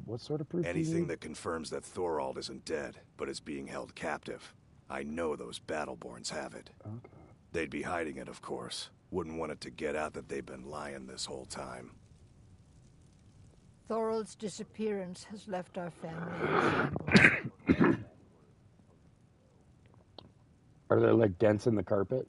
[SPEAKER 1] What sort of proof?
[SPEAKER 10] Anything that confirms that Thorold isn't dead, but is being held captive. I know those Battleborns have it.
[SPEAKER 1] Okay.
[SPEAKER 10] They'd be hiding it, of course. Wouldn't want it to get out that they've been lying this whole time.
[SPEAKER 6] Thorold's disappearance has left our family.
[SPEAKER 1] Are there like dents in the carpet?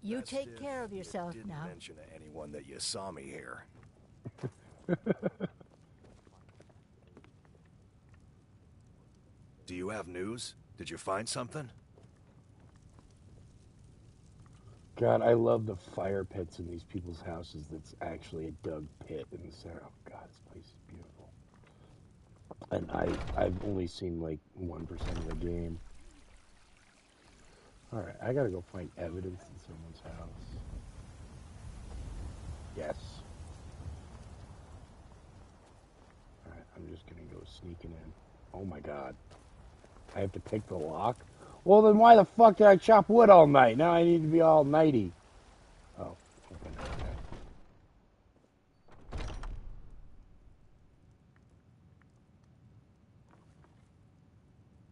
[SPEAKER 6] You
[SPEAKER 10] Best
[SPEAKER 6] take
[SPEAKER 10] if
[SPEAKER 6] care of
[SPEAKER 10] you
[SPEAKER 6] yourself
[SPEAKER 10] didn't
[SPEAKER 6] now.
[SPEAKER 10] mention to anyone that you saw me here. Do you have news? Did you find something?
[SPEAKER 1] God, I love the fire pits in these people's houses. That's actually a dug pit in the center. Oh God, this place is beautiful. And I've only seen like 1% of the game. All right, I gotta go find evidence in someone's house. Yes. All right, I'm just gonna go sneaking in. Oh my God, I have to pick the lock. Well, then why the fuck did I chop wood all night? Now I need to be all nighty. Oh, okay.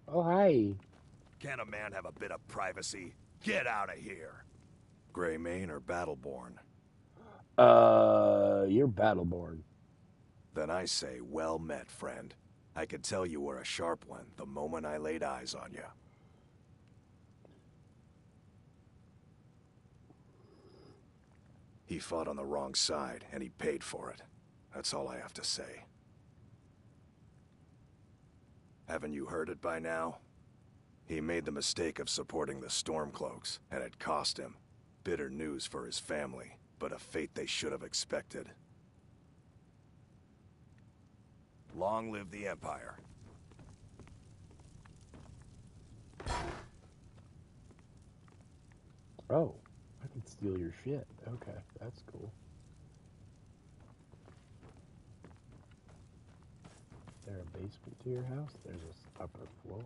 [SPEAKER 1] Oh, hi.
[SPEAKER 10] Can a man have a bit of privacy? Get out of here! Greymane or Battleborn?
[SPEAKER 1] You're Battleborn.
[SPEAKER 10] Then I say, well met, friend. I could tell you were a sharp one the moment I laid eyes on you. He fought on the wrong side, and he paid for it. That's all I have to say. Haven't you heard it by now? He made the mistake of supporting the Stormcloaks, and it cost him. Bitter news for his family, but a fate they should have expected. Long live the Empire.
[SPEAKER 1] Oh, I can steal your shit. Okay, that's cool. Is there a basement to your house? There's this upper floor.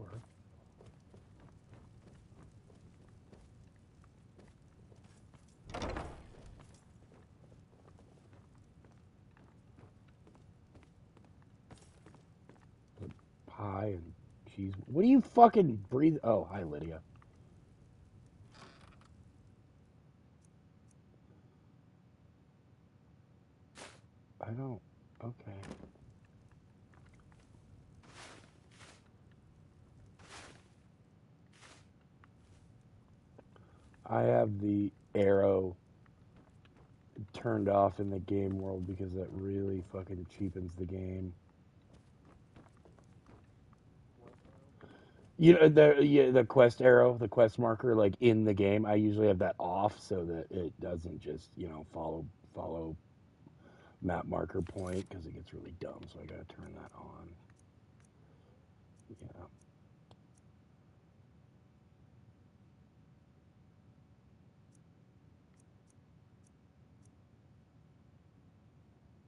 [SPEAKER 1] Pie and cheese. What do you fucking breathe? Oh, hi, Lydia. I don't. Okay. I have the arrow turned off in the game world because that really fucking cheapens the game. You know the quest arrow, the quest marker, like in the game. I usually have that off so that it doesn't just follow map marker point because it gets really dumb. So I gotta turn that on. Yeah.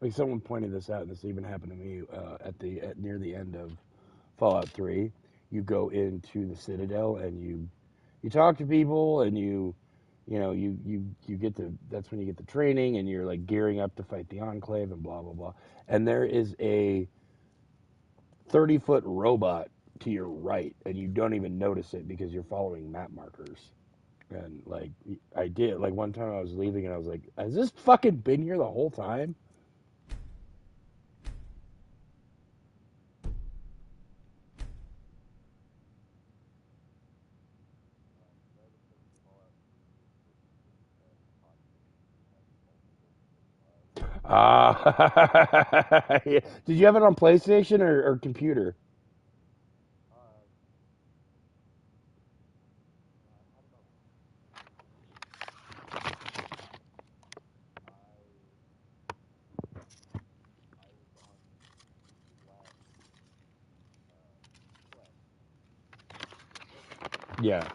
[SPEAKER 1] Like someone pointed this out, and this even happened to me at near the end of Fallout 3. You go into the Citadel and you talk to people, and you get the that's when you get the training, and you're like gearing up to fight the Enclave and blah blah blah. And there is a 30-foot robot to your right, and you don't even notice it because you're following map markers. And like I did, like one time I was leaving, and I was like, "Has this fucking been here the whole time?" Did you have it on PlayStation or computer? Yeah.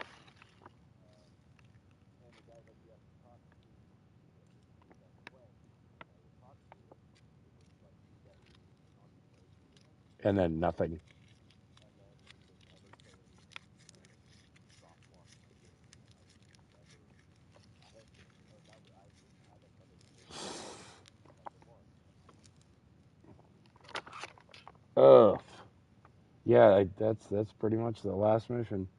[SPEAKER 1] And then nothing. Ugh. Yeah, that's pretty much the last mission.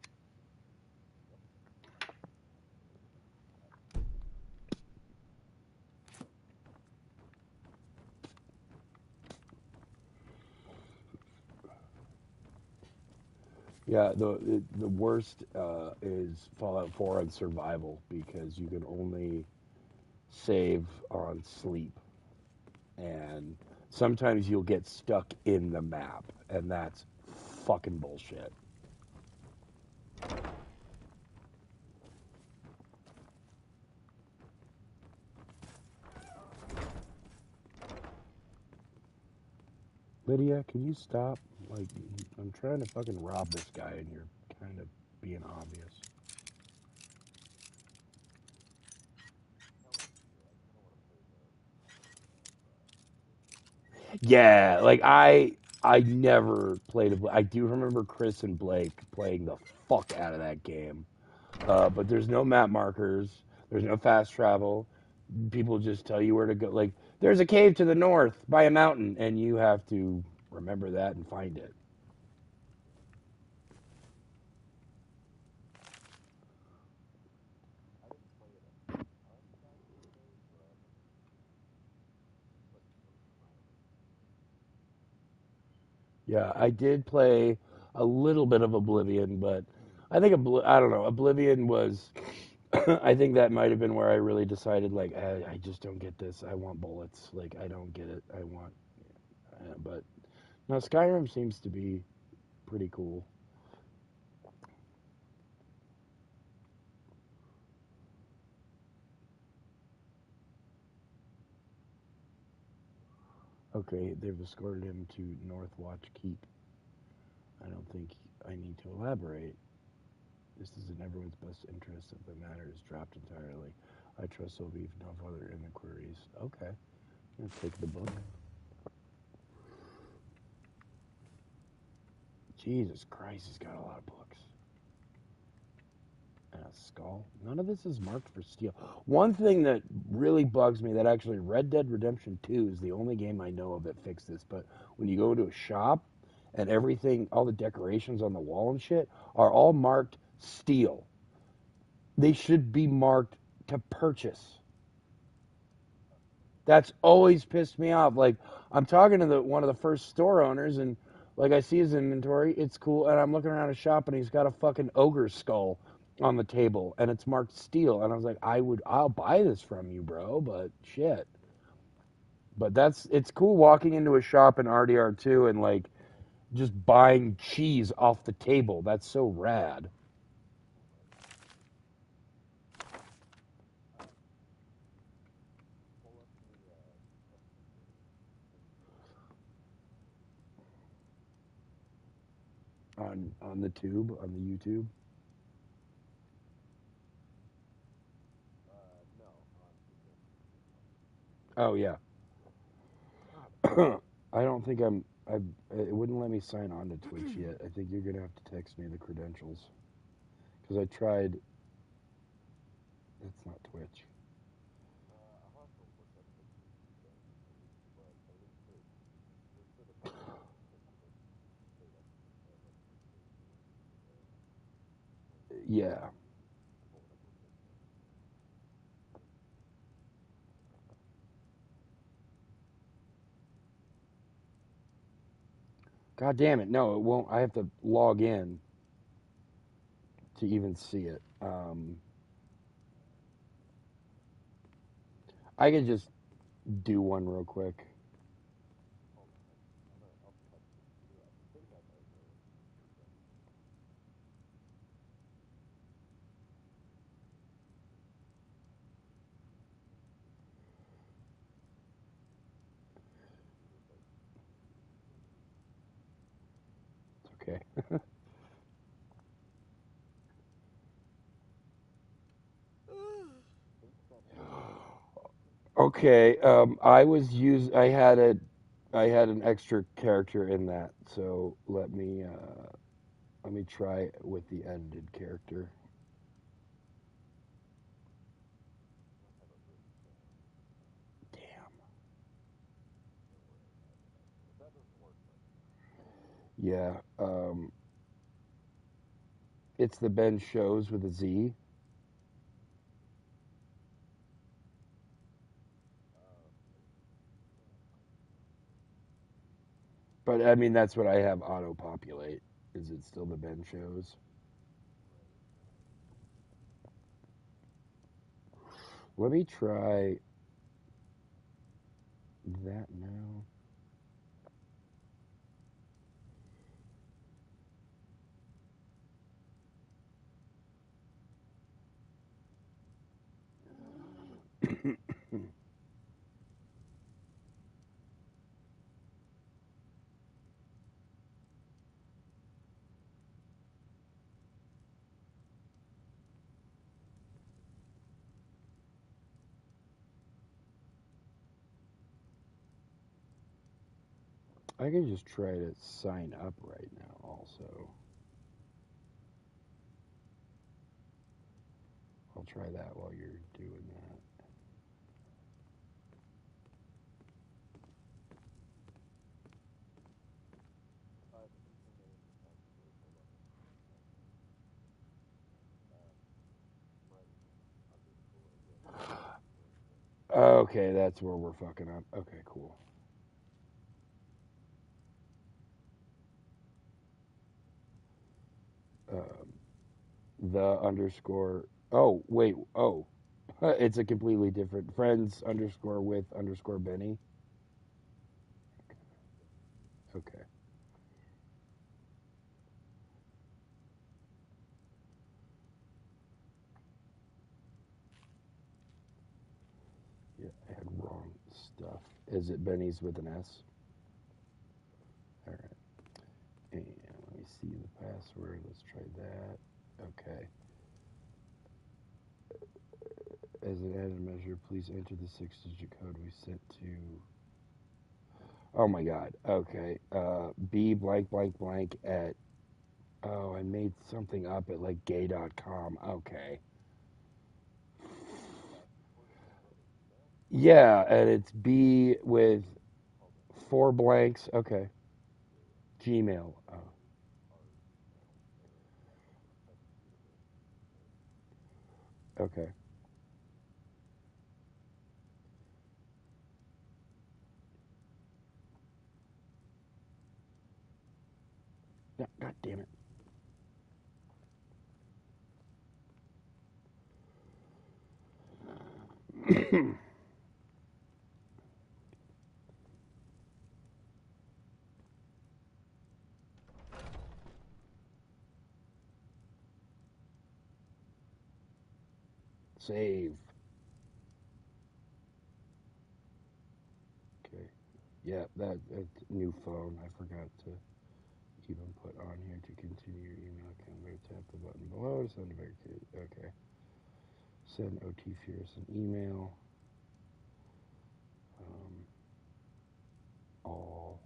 [SPEAKER 1] Yeah, the worst is Fallout 4 on survival because you can only save on sleep, and sometimes you'll get stuck in the map, and that's fucking bullshit. Lydia, can you stop? Like, I'm trying to fucking rob this guy, and you're kind of being obvious. Yeah, like I never played it. I do remember Chris and Blake playing the fuck out of that game. But there's no map markers. There's no fast travel. People just tell you where to go. Like there's a cave to the north by a mountain, and you have to remember that and find it. Yeah, I did play a little bit of Oblivion, but I think I don't know. Oblivion was. I think that might have been where I really decided, like, I just don't get this. I want bullets. Like, I don't get it. I want. But now Skyrim seems to be pretty cool. Okay, they've escorted him to Northwatch Keep. I don't think I need to elaborate. This is in everyone's best interest if the matter is dropped entirely. I trust there'll be no further inquiries. Okay. Let's take the book. Jesus Christ, he's got a lot of books. And a skull. None of this is marked for steal. One thing that really bugs me, that actually Red Dead Redemption 2 is the only game I know of that fixed this, but when you go into a shop and everything, all the decorations on the wall and shit, are all marked steal. They should be marked to purchase. That's always pissed me off. Like, I'm talking to one of the first store owners, and like I see his inventory, it's cool, and I'm looking around his shop, and he's got a fucking ogre skull on the table, and it's marked steel, and I was like, I'll buy this from you, bro, but shit. But it's cool walking into a shop in RDR2 and like just buying cheese off the table. That's so rad. On the tube, on the YouTube. Oh yeah. I don't think it wouldn't let me sign on to Twitch yet. I think you're gonna have to text me the credentials because I tried. That's not Twitch. Yeah. God damn it! No, it won't. I have to log in to even see it. I could just do one real quick. It's okay. Okay. I had an extra character in that, so let me try with the edited character. Damn. Yeah. It's the Ben Shows with a Z. But I mean, that's what I have auto populate. Is it still the Ben Shows? Let me try that now. I can just try to sign up right now also. I'll try that while you're doing that. Okay, that's where we're fucking up. Okay, cool. The underscore. Oh, wait. Oh. It's a completely different. Friends underscore with underscore Benny. Okay. Yeah, I had wrong stuff. Is it Benny's with an S? All right. And let me see the password. Let's try that. Okay. As an added measure, please enter the 6-digit code we sent to. Oh my God. Okay. B blank blank blank at. Oh, I made something up at like gay.com. Okay. Yeah, and it's B with 4 blanks. Okay. Gmail. Oh. Okay. No, God damn it. Save. Okay. Yeah, that's new phone. I forgot to even put on here to continue your email account. Better tap the button below to send a verification. Okay. Send OT as an email. All.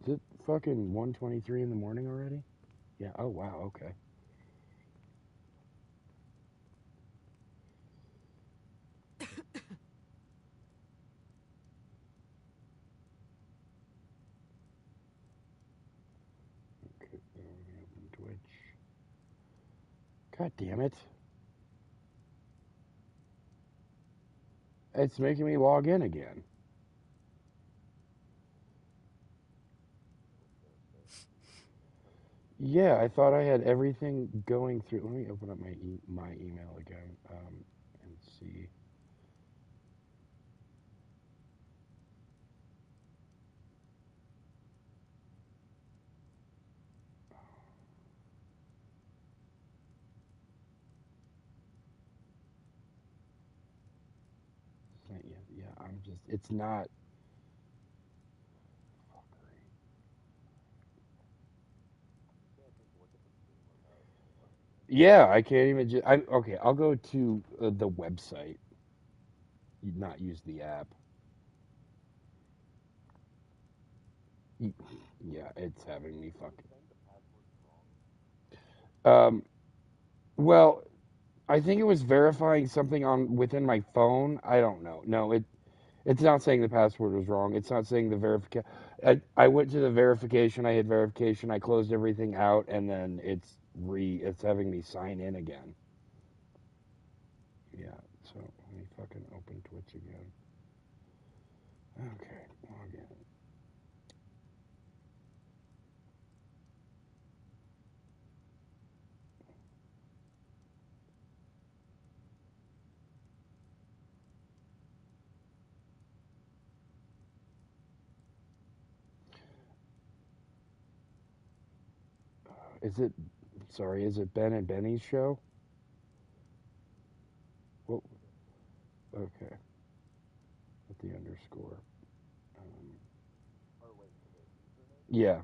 [SPEAKER 1] Is it fucking 1:23 in the morning already? Yeah. Oh wow. Okay. Okay. Let me open Twitch. God damn it! It's making me log in again. Yeah, I thought I had everything going through. Let me open up my email again and see. Yeah, I'm just. It's not. Yeah, I can't even. I'm okay. I'll go to the website. Not use the app. Yeah, it's having me fucking. Well, I think it was verifying something on within my phone. I don't know. No, it's not saying the password was wrong. It's not saying the verification. I went to the verification. I hit verification. I closed everything out, and then it's having me sign in again. Yeah. So let me fucking open Twitch again. Okay, log in. Is it? Sorry, is it Ben and Benny's show? What? Okay, with the underscore. Um, yeah.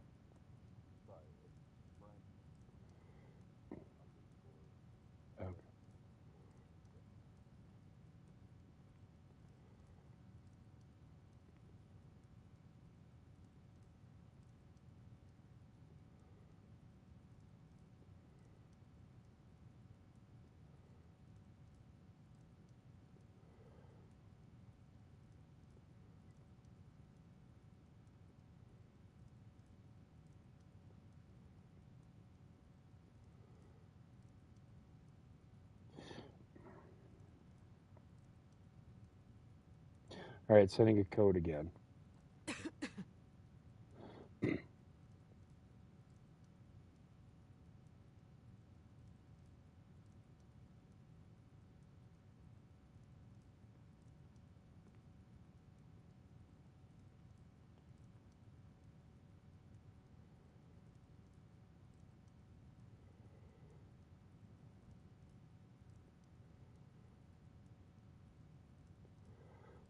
[SPEAKER 1] Okay. All right, sending a code again.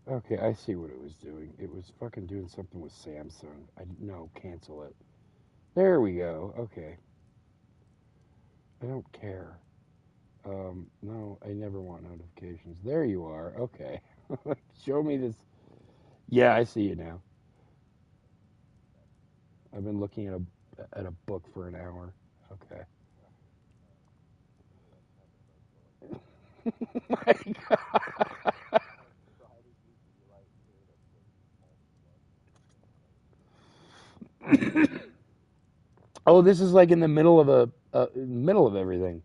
[SPEAKER 1] Okay, I see what it was doing. It was fucking doing something with Samsung. No, cancel it. There we go. Okay. I don't care. No, I never want notifications. There you are. Okay. Show me this. Yeah, I see you now. I've been looking at a book for an hour. Okay. My God. Oh, this is like in the middle of middle of everything.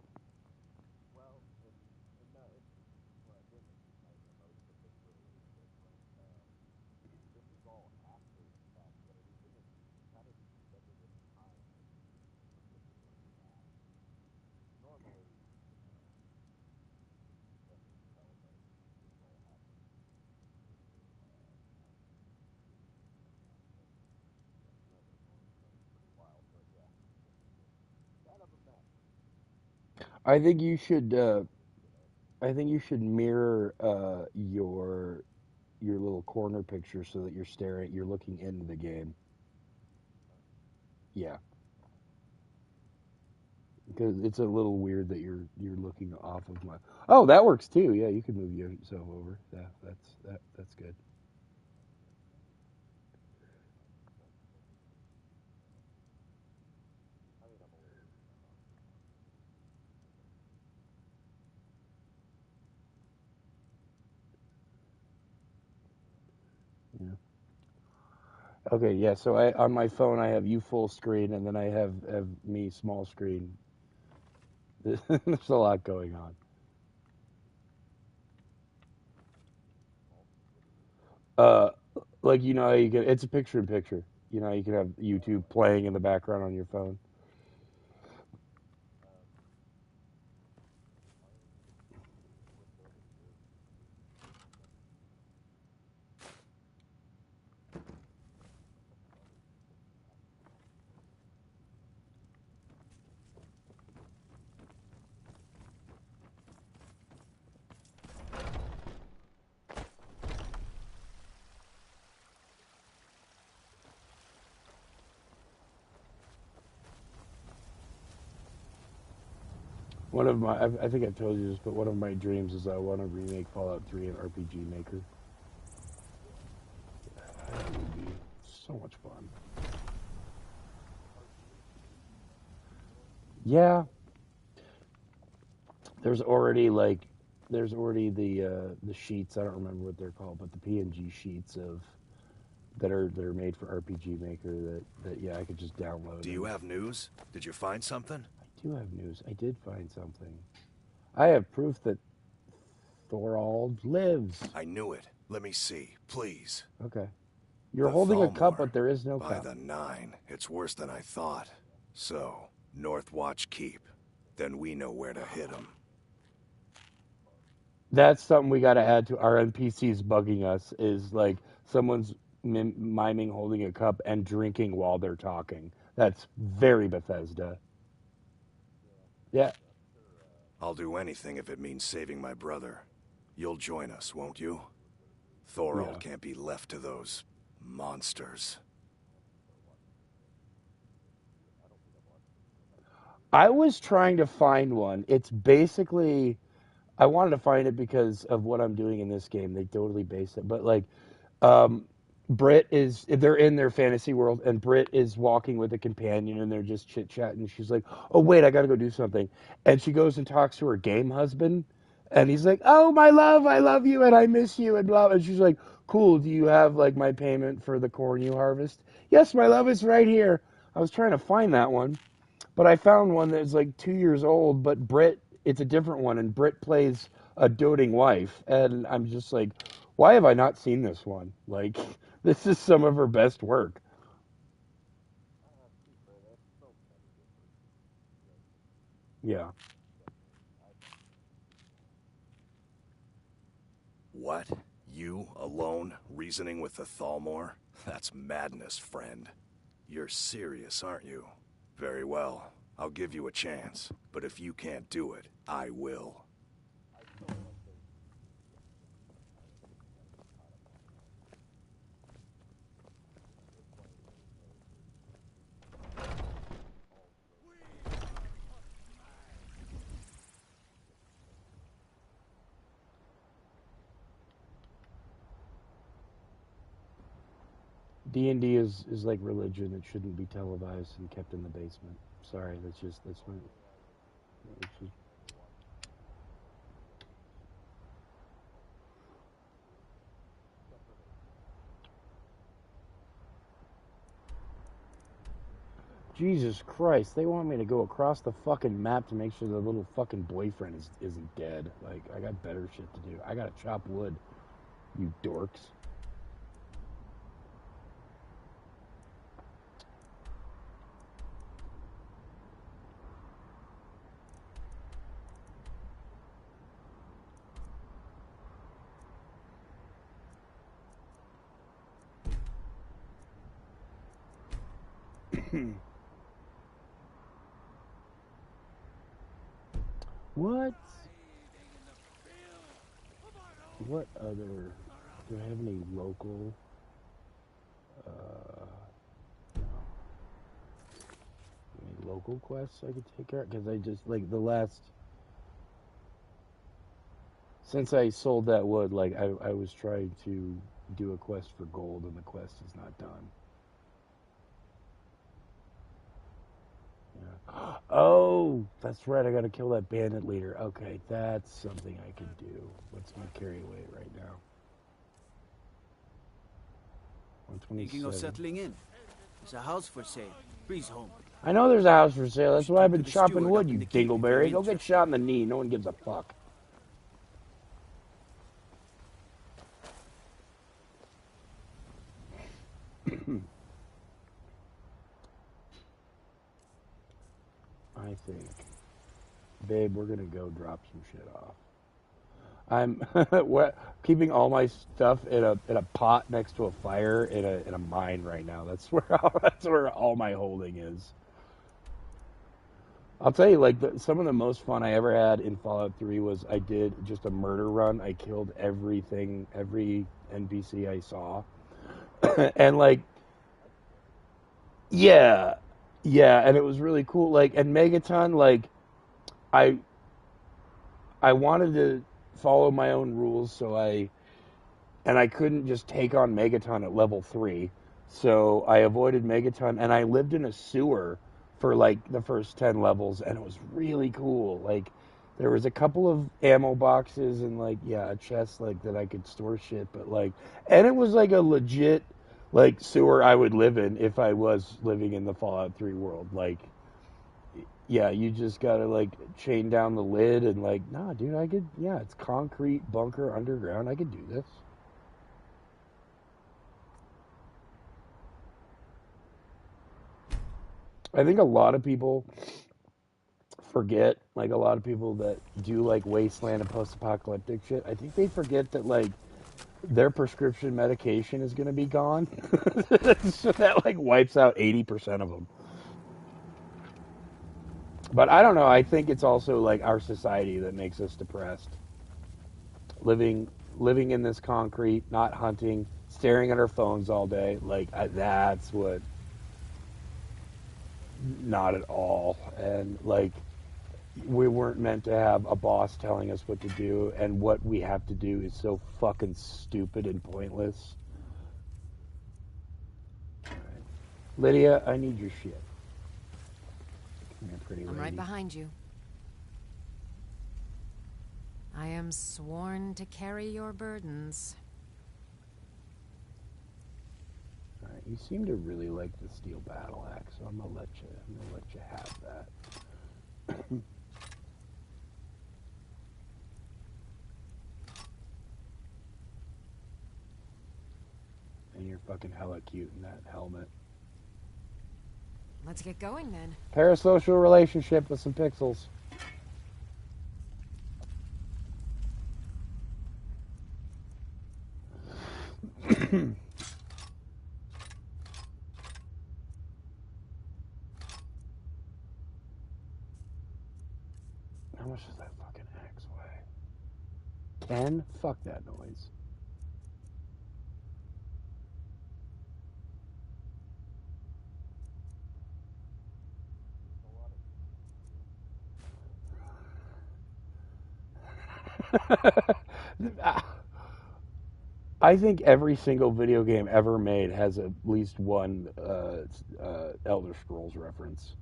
[SPEAKER 1] I think you should. I think you should mirror your little corner picture so that you're looking into the game. Yeah, because it's a little weird that you're looking off of my. Oh, that works too. Yeah, you can move yourself over. Yeah, that's good. Yeah. Okay, yeah. So I on my phone I have you full screen, and then I have me small screen. There's a lot going on. Uh, like you know how you can. It's a picture in picture. You know how you can have YouTube playing in the background on your phone. One of my, I think I've told you this, but one of my dreams is I want to remake Fallout 3 in RPG Maker. That would be so much fun. Yeah, there's already like, there's already the sheets. I don't remember what they're called, but the PNG sheets of that are made for RPG Maker that yeah I could just download.
[SPEAKER 10] Do you have news? Did you find something?
[SPEAKER 1] I do have news. I did find something. I have proof that Thorald lives.
[SPEAKER 10] I knew it. Let me see, please.
[SPEAKER 1] Okay. You're
[SPEAKER 10] The
[SPEAKER 1] holding a cup,
[SPEAKER 10] Thalmor.
[SPEAKER 1] but there is no
[SPEAKER 10] By
[SPEAKER 1] cup.
[SPEAKER 10] the 9. It's worse than I thought. So, Northwatch Keep. Then we know where to hit them.
[SPEAKER 1] That's something we got to add to our NPCs bugging us is like someone's miming holding a cup and drinking while they're talking. That's very Bethesda. Yeah.
[SPEAKER 10] I'll do anything if it means saving my brother. You'll join us, won't you?
[SPEAKER 1] Yeah.
[SPEAKER 10] Thorald can't be left to those monsters.
[SPEAKER 1] I was trying to find one. It's basically I wanted to find it because of what I'm doing in this game. They totally base it, but like um, Britt is they're in their fantasy world, and Britt is walking with a companion, and they're just chit chatting. She's like, "Oh wait, I got to go do something," and she goes and talks to her game husband, and he's like, "Oh my love, I love you, and I miss you," and blah. And she's like, "Cool, do you have like my payment for the corn you harvest?" "Yes, my love, it's right here." I was trying to find that one, but I found one that's like 2 years old, but Britt, it's a different one, and Britt plays a doting wife, and I'm just like, why have I not seen this one? Like, this is some of her best work. Yeah.
[SPEAKER 10] What? You, alone, reasoning with the Thalmor? That's madness, friend. You're serious, aren't you? Very well. I'll give you a chance. But if you can't do it, I will.
[SPEAKER 1] D&D is like religion. It shouldn't be televised and kept in the basement. Sorry, that's my. That's just, Jesus Christ, they want me to go across the fucking map to make sure the little fucking boyfriend isn't dead. Like, I got better shit to do. I gotta chop wood, you dorks. What? What other? Do I have any local? No. Any local quests I could take care of? Because I just like the last. Since I sold that wood, like I was trying to do a quest for gold, and the quest is not done. Yeah. Oh, that's right. I got to kill that bandit leader. Okay, that's something I can do. What's my carry weight right now?
[SPEAKER 4] Thinking of
[SPEAKER 1] 127.
[SPEAKER 4] settling in. There's a house for sale. Breeze home.
[SPEAKER 1] I know there's a house for sale. That's why I've been
[SPEAKER 4] the
[SPEAKER 1] chopping
[SPEAKER 4] steward
[SPEAKER 1] wood,
[SPEAKER 4] up
[SPEAKER 1] you
[SPEAKER 4] in the keep if you're
[SPEAKER 1] dingleberry. Go get
[SPEAKER 4] interested.
[SPEAKER 1] shot in the knee. No one gives a fuck. I think, babe, we're gonna go drop some shit off. I'm keeping all my stuff in a pot next to a fire in a mine right now. That's where all my holding is. I'll tell you, like some of the most fun I ever had in Fallout 3 was I did just a murder run. I killed everything, every NPC I saw, and like, yeah, and it was really cool. Like, and Megaton, like, I I wanted to follow my own rules, so I couldn't just take on Megaton at level 3. So I avoided Megaton, and I lived in a sewer for like the first 10 levels, and it was really cool. Like, there was a couple of ammo boxes and like, yeah, a chest like that I could store shit, but like, and it was like a legit like sewer I would live in if I was living in the Fallout 3 world. Like, yeah, you just gotta like chain down the lid and like, nah, dude, I could, yeah, it's concrete bunker underground. I could do this. I think a lot of people forget, like a lot of people that do like wasteland and post-apocalyptic shit, I think they forget that like their prescription medication is going to be gone. So that like wipes out 80% of them. But I don't know, I think it's also like our society that makes us depressed. Living living in this concrete, not hunting, staring at our phones all day, like that's what not at all. And like we weren't meant to have a boss telling us what to do, and what we have to do is so fucking stupid and pointless. Right. Lydia, I need your shit. Come here, pretty lady.
[SPEAKER 8] I'm right behind you. I am sworn to carry your burdens.
[SPEAKER 1] All right, you seem to really like the steel battle axe, so I'm gonna let you have that. And you're fucking hella cute in that helmet.
[SPEAKER 8] Let's get going then.
[SPEAKER 1] Parasocial relationship with some pixels. How much does that fucking axe weigh? 10? Fuck that noise. I think every single video game ever made has at least one Elder Scrolls reference.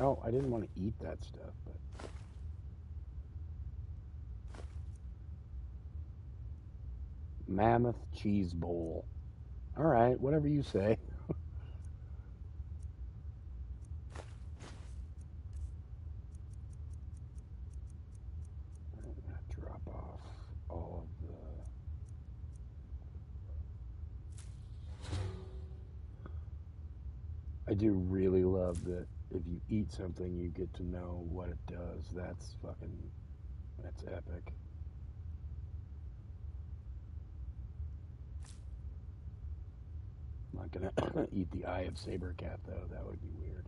[SPEAKER 1] Oh, I didn't want to eat that stuff, but mammoth cheese bowl. All right, whatever you say. Drop off all of the. I do really love that if you eat something, you get to know what it does. That's epic. I'm not gonna eat the eye of Sabercat though. That would be weird.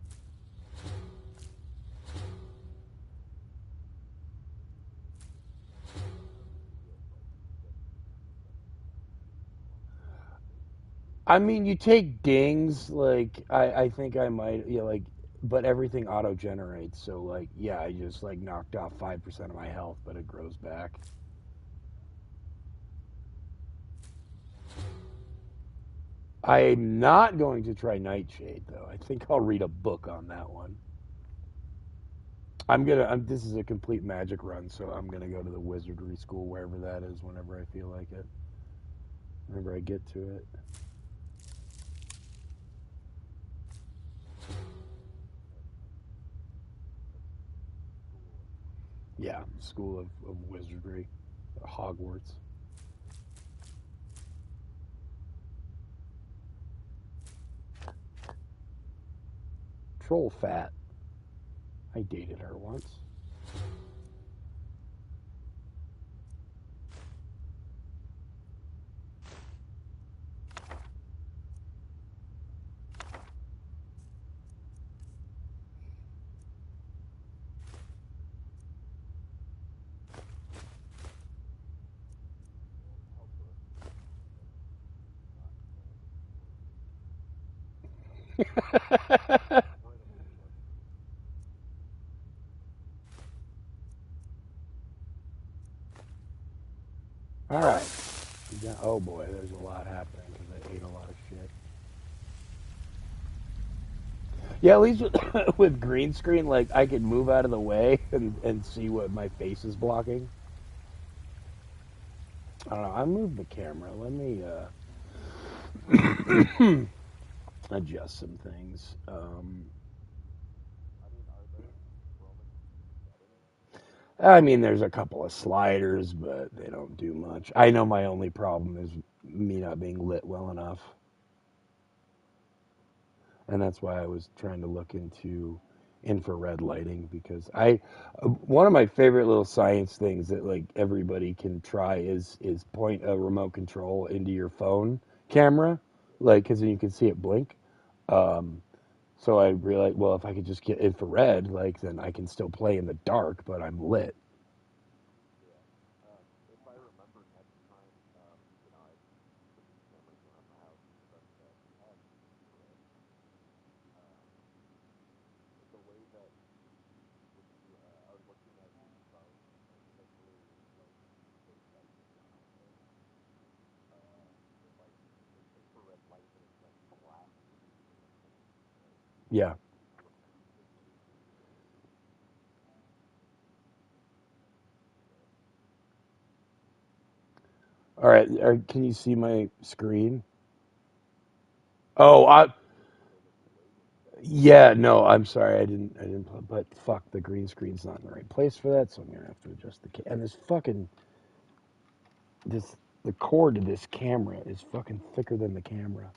[SPEAKER 1] I mean, you take dings, like I think I might, like, but everything auto generates. So like, yeah, I just like knocked off 5% of my health, but it grows back. I'm not going to try Nightshade though. I think I'll read a book on that one. This is a complete magic run, so I'm gonna go to the wizardry school wherever that is whenever I feel like it. Whenever I get to it. Yeah, School of Wizardry, Hogwarts. Troll Fat. I dated her once. All right. Oh boy, there's a lot happening because I ate a lot of shit. Yeah, at least with green screen, like I could move out of the way and see what my face is blocking. I don't know. I moved the camera. Let me adjust some things. I mean, there's a couple of sliders, but they don't do much. I know my only problem is me not being lit well enough. And that's why I was trying to look into infrared lighting because one of my favorite little science things that like everybody can try is point a remote control into your phone camera, like because then you can see it blink. Um, so I realized, well, if I could just get infrared, like then I can still play in the dark, but I'm lit. Yeah. All right. Can you see my screen? Oh, yeah, no, I'm sorry, I didn't. But fuck, the green screen's not in the right place for that, so I'm gonna have to adjust and this fucking this the cord to this camera is fucking thicker than the camera.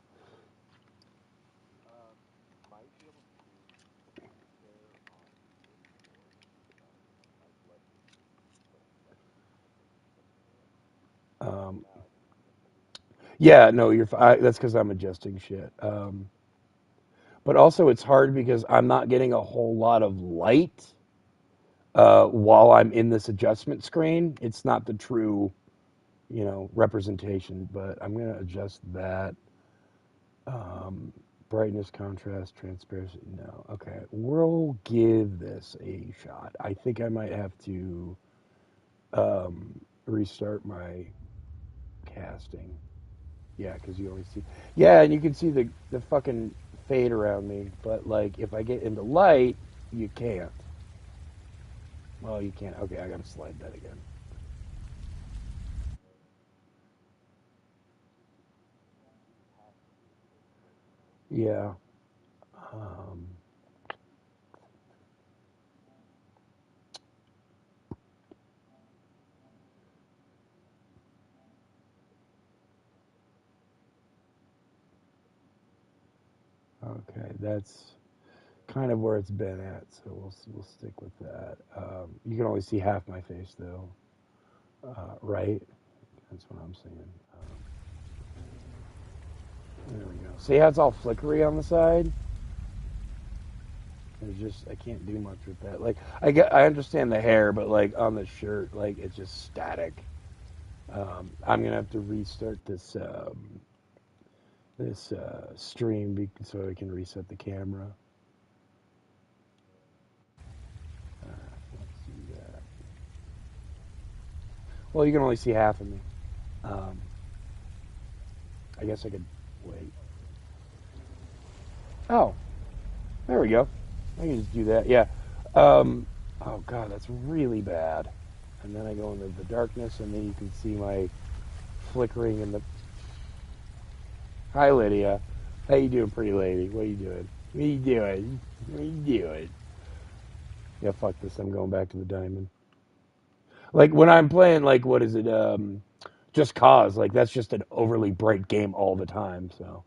[SPEAKER 1] Um, yeah, no, that's because I'm adjusting shit. But also it's hard because I'm not getting a whole lot of light while I'm in this adjustment screen. It's not the true, representation, but I'm going to adjust that. Brightness, contrast, transparency. No. Okay. We'll give this a shot. I think I might have to restart my casting. Yeah, because you only see. Yeah, and you can see the fucking fade around me. But, like, if I get into light, you can't. Well, you can't. Okay, I gotta slide that again. Yeah. Um, okay, that's kind of where it's been at, so we'll stick with that. You can only see half my face, though. Right? That's what I'm saying. There we go. See how it's all flickery on the side? I can't do much with that. Like, I understand the hair, but like on the shirt, like it's just static. I'm gonna have to restart this stream so I can reset the camera. Let's see that. Well, you can only see half of me. I guess I could wait. Oh, there we go. I can just do that. Yeah. Oh God, that's really bad. And then I go into the darkness, and then you can see my flickering in the. Hi, Lydia. How you doing, pretty lady? What are you doing? What are you doing? What are you doing? Yeah, fuck this. I'm going back to the diamond. Like when I'm playing, like what is it? Just Cause. Like that's just an overly bright game all the time. So,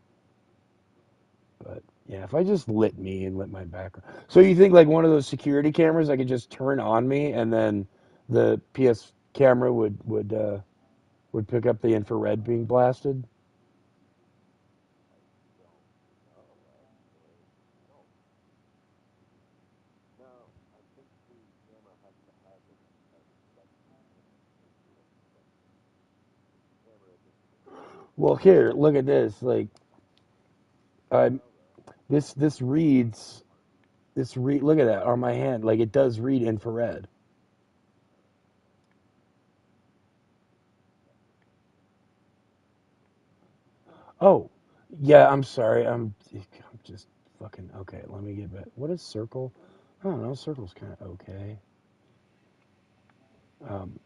[SPEAKER 1] but yeah, if I just lit me and lit my background. So you think like one of those security cameras I could just turn on me, and then the PS camera would pick up the infrared being blasted? Well, here, look at this. Like, I'm this reads Look at that on my hand. Like it does read infrared. Oh, yeah. I'm sorry. I'm just fucking okay. Let me get back. What is circle? I don't know. Circle's kind of okay. Um,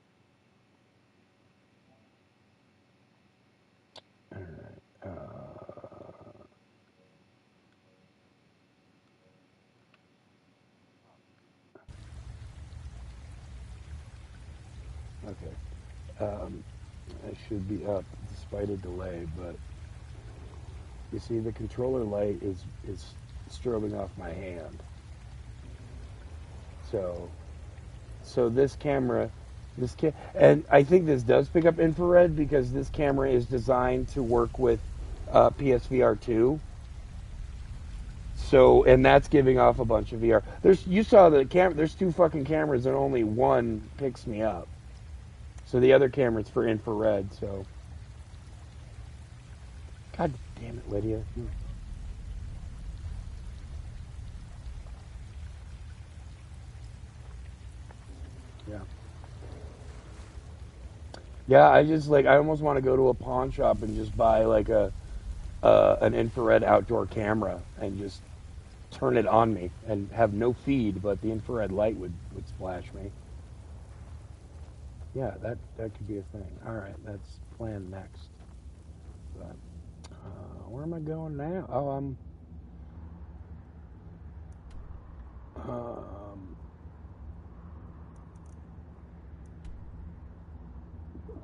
[SPEAKER 1] all right. Okay. I should be up despite a delay, but you see, the controller light is strobing off my hand. So this camera, and I think this does pick up infrared because this camera is designed to work with PSVR 2. So, and that's giving off a bunch of VR. You saw the camera. There's two fucking cameras, and only one picks me up. So the other camera's for infrared. So, God damn it, Lydia. Yeah. Yeah, I almost want to go to a pawn shop and just buy like an infrared outdoor camera and just turn it on me and have no feed, but the infrared light would splash me. Yeah, that could be a thing. All right, that's plan next. But where am I going now? Oh, um,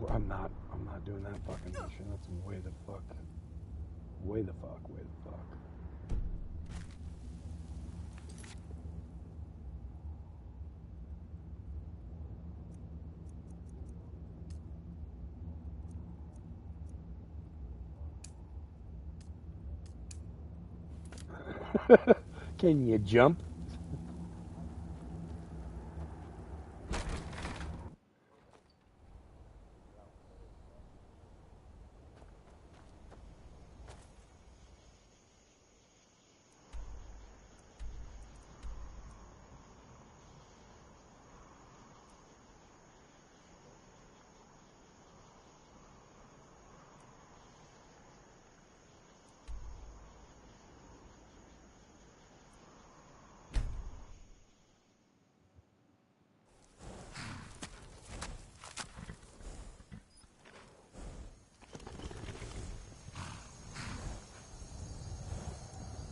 [SPEAKER 1] I'm not doing that fucking mission. That's way the fuck, way the fuck, way the fuck. Can you jump?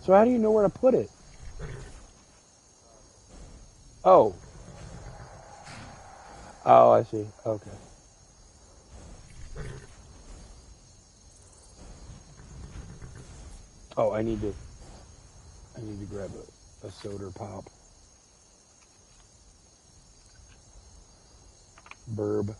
[SPEAKER 1] So how do you know where to put it? Oh. Oh, I see. Okay. Oh, I need to grab a soda pop. Burb.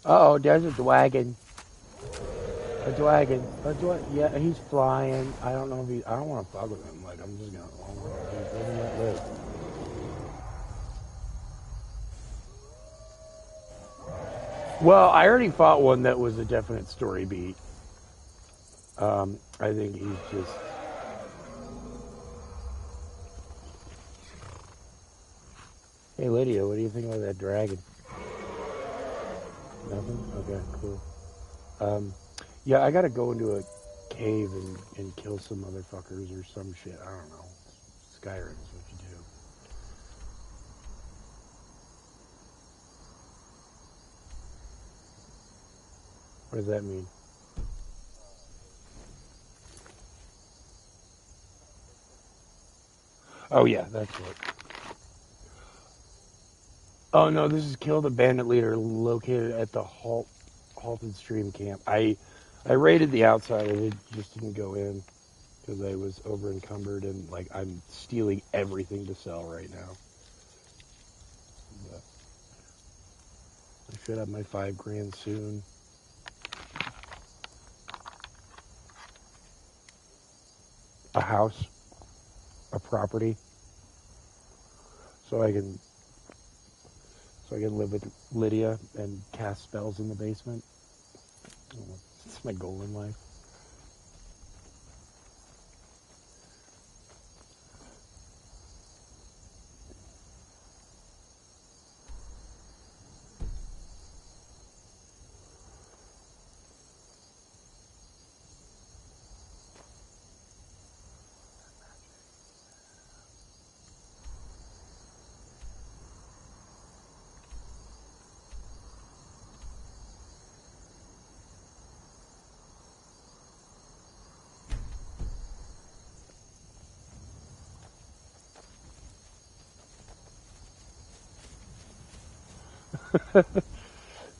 [SPEAKER 1] Uh-oh, there's a dragon. A dragon. Yeah, he's flying. I don't know if I don't want to fuck with him. Like, I'm just gonna live and let live. Well, I already fought one that was a definite story beat. I think he's just... Hey, Lydia, what do you think about that dragon? Nothing? Okay, cool. Yeah, I gotta go into a cave and kill some motherfuckers or some shit. I don't know. Skyrim is what you do. What does that mean? Oh, yeah, that's what. Oh, no, this is Kill the Bandit Leader located at the Halted Stream Camp. I raided the outside. I just didn't go in because I was over encumbered and, like, I'm stealing everything to sell right now. But I should have my $5,000 soon. A house, a property, so I can live with Lydia and cast spells in the basement. It's my goal in life.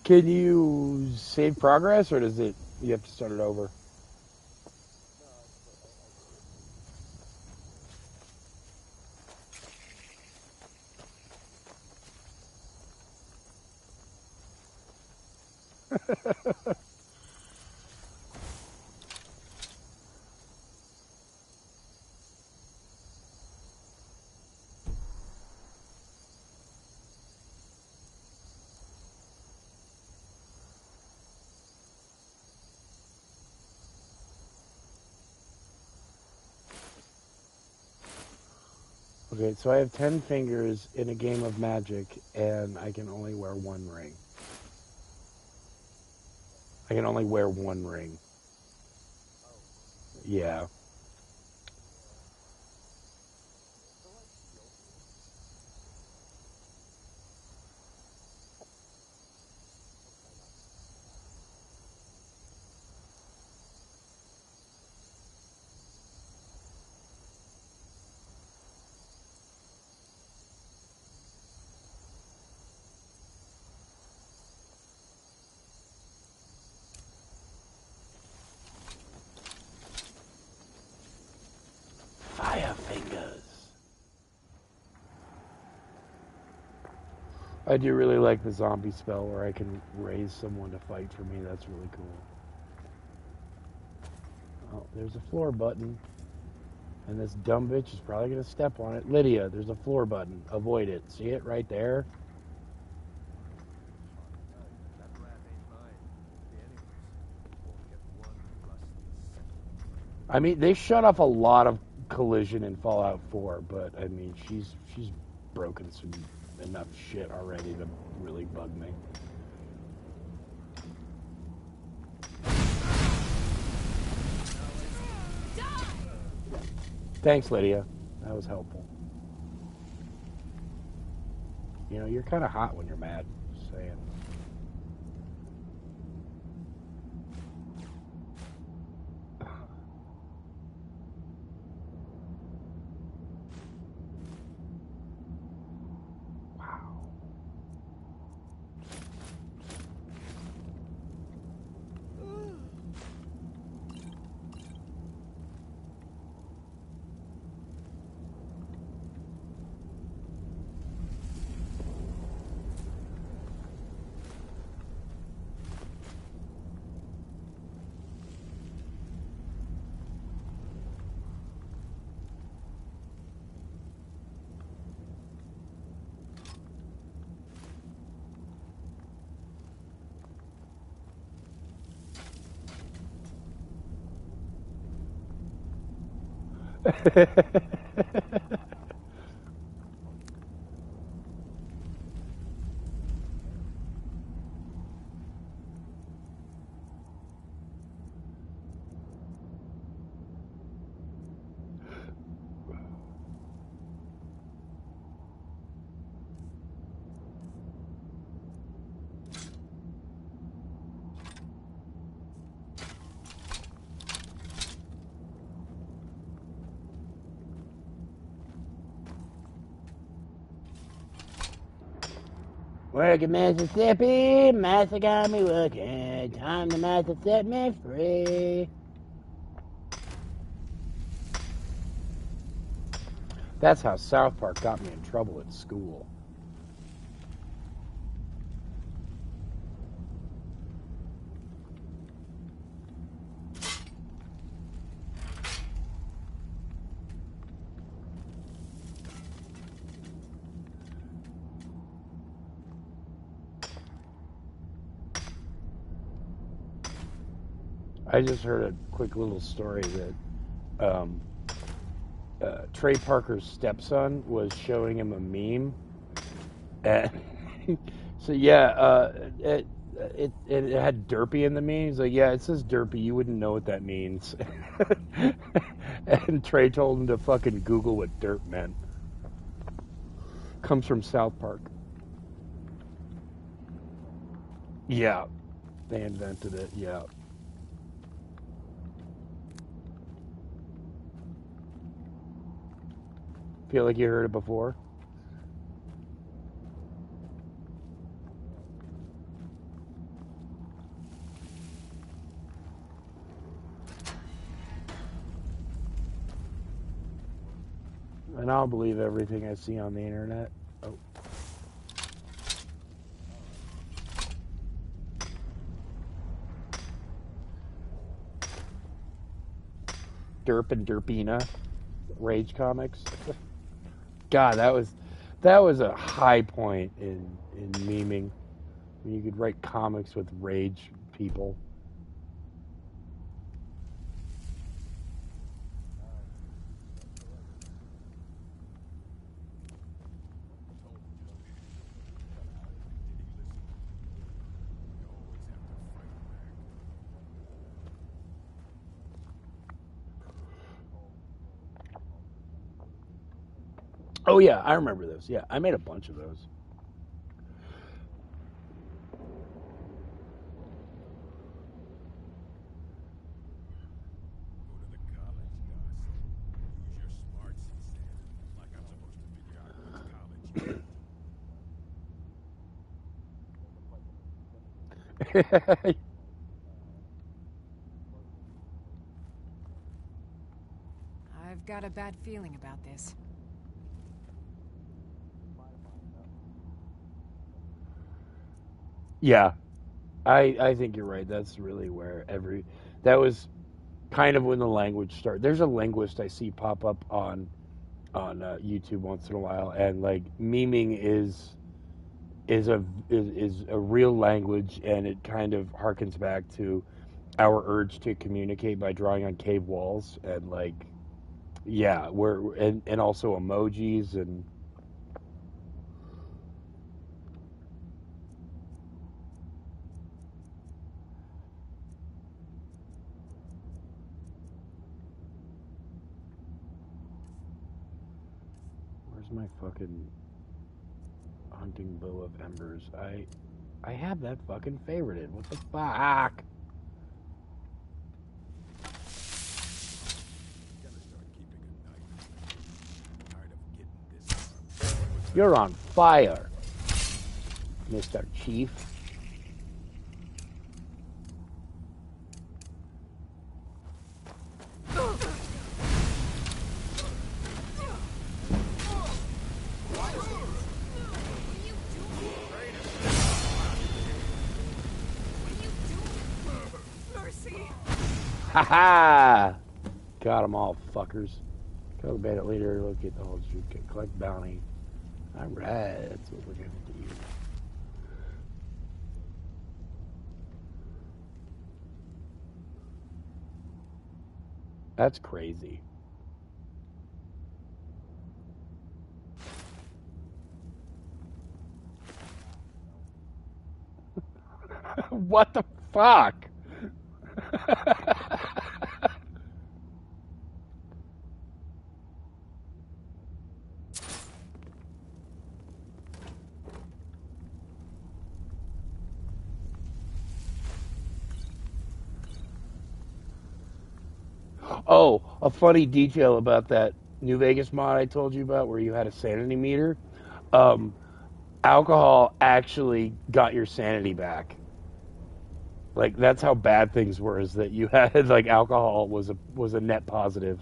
[SPEAKER 1] Can you save progress, or does it? You have to start it over? Okay, so I have 10 fingers in a game of Magic, and I can only wear one ring. I can only wear one ring. Yeah. Fire fingers. I do really like the zombie spell where I can raise someone to fight for me. That's really cool. Oh, there's a floor button. And this dumb bitch is probably going to step on it. Lydia, there's a floor button. Avoid it. See it right there? I mean, they shut off a lot of collision in Fallout 4, but I mean, she's broken enough shit already to really bug me. Thanks, Lydia. That was helpful. You know, you're kind of hot when you're mad. Just saying. Working Mississippi, Master got me working. Time the Master set me free. That's how South Park got me in trouble at school. I just heard a quick little story that Trey Parker's stepson was showing him a meme. And so yeah, it had derpy in the meme. He's like, yeah, it says derpy. You wouldn't know what that means. And Trey told him to fucking Google what derp meant. Comes from South Park. Yeah, they invented it. Yeah. Feel like you heard it before? And I'll believe everything I see on the internet. Oh. Derp and Derpina, Rage Comics. God, that was a high point in memeing. When you could write comics with rage people. Oh yeah, I remember those. Yeah, I made a bunch of those.
[SPEAKER 7] Go to the college, Gus. Use your smarts, he said. Like I'm supposed to figure out which college.
[SPEAKER 8] I've got a bad feeling about this.
[SPEAKER 1] Yeah, I think you're right. That's really where that was kind of when the language started. There's a linguist I see pop up on YouTube once in a while, and like memeing is a real language, and it kind of harkens back to our urge to communicate by drawing on cave walls, and like yeah, and also emojis and. Where's my fucking hunting bow of embers? I have that fucking favorited. What the fuck? You're on fire, Mr. Chief. Ha ha! Got them all, fuckers. Kill the bandit leader, locate the whole street, collect bounty. Alright, that's what we're gonna do. That's crazy. What the fuck? Oh, a funny detail about that New Vegas mod I told you about where you had a sanity meter. Um, Alcohol actually got your sanity back. Like that's how bad things were, is that you had like alcohol was a net positive.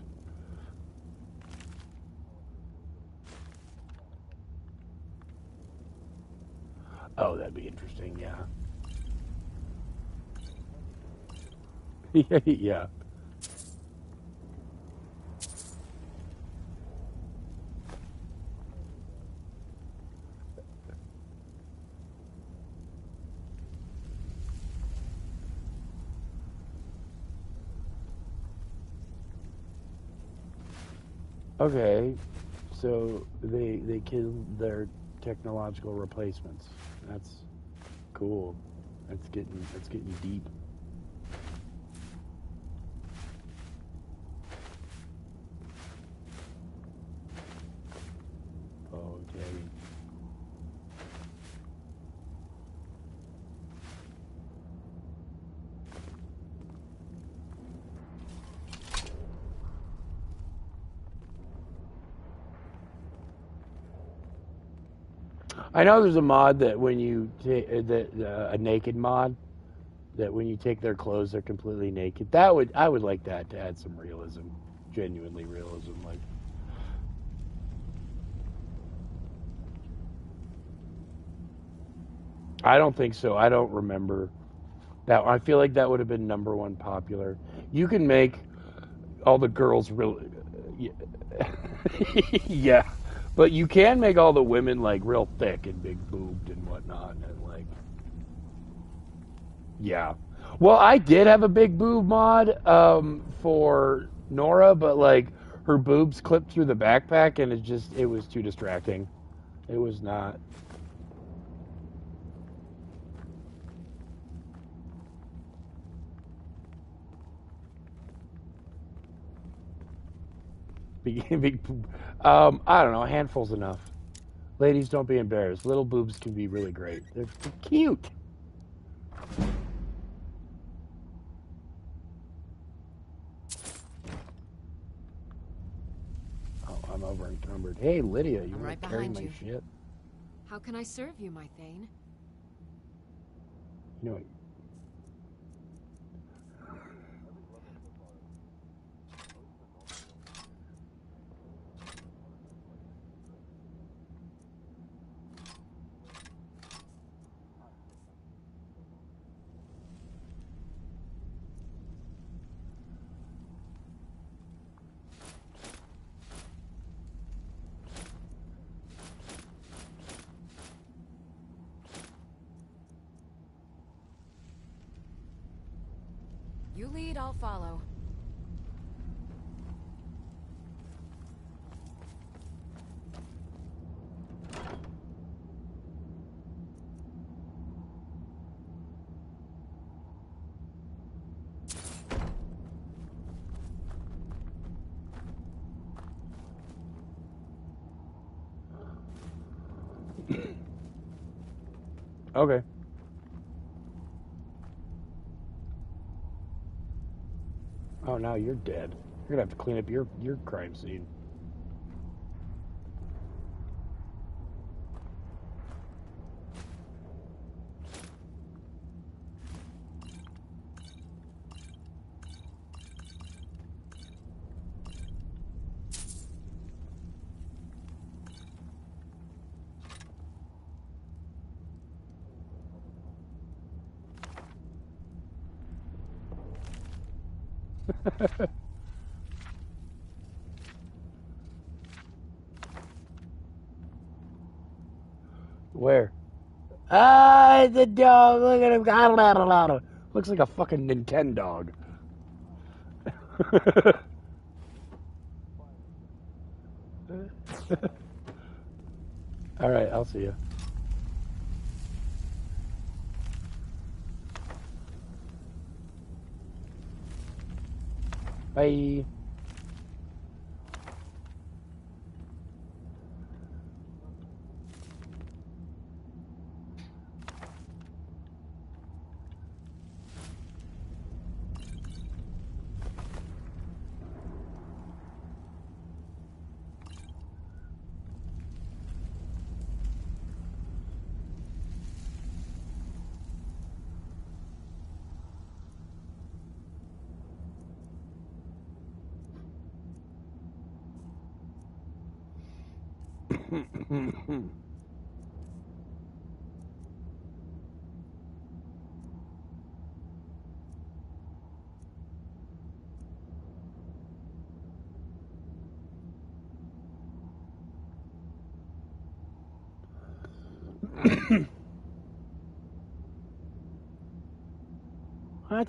[SPEAKER 1] Oh, that'd be interesting, yeah. Yeah. Okay, so they killed their technological replacements. That's cool. That's getting deep. Okay. I know there's a mod that when you take a naked mod that when you take their clothes they're completely naked. I would like that to add some realism, genuinely realism. Like I don't think so. I don't remember that. I feel like that would have been #1 popular. You can make all the girls really, yeah, but you can make all the women like real thick and big boobed and whatnot, and like, yeah. Well, I did have a big boob mod for Nora, but like her boobs clipped through the backpack, and it was too distracting. It was not. big, I don't know. A handful's enough. Ladies, don't be embarrassed. Little boobs can be really great. They're cute. Oh, I'm over encumbered. Hey, Lydia, you
[SPEAKER 8] I'm
[SPEAKER 1] want
[SPEAKER 8] right
[SPEAKER 1] to carry
[SPEAKER 8] behind
[SPEAKER 1] my
[SPEAKER 8] you.
[SPEAKER 1] shit?
[SPEAKER 8] How can I serve you, my Thane?
[SPEAKER 1] You know what?
[SPEAKER 8] You lead, I'll follow.
[SPEAKER 1] Okay. Oh, now you're dead. You're gonna have to clean up your crime scene. Where? Ah, it's a dog. Look at him. Looks like a fucking Nintendo dog. All right, I'll see you. Bye. What?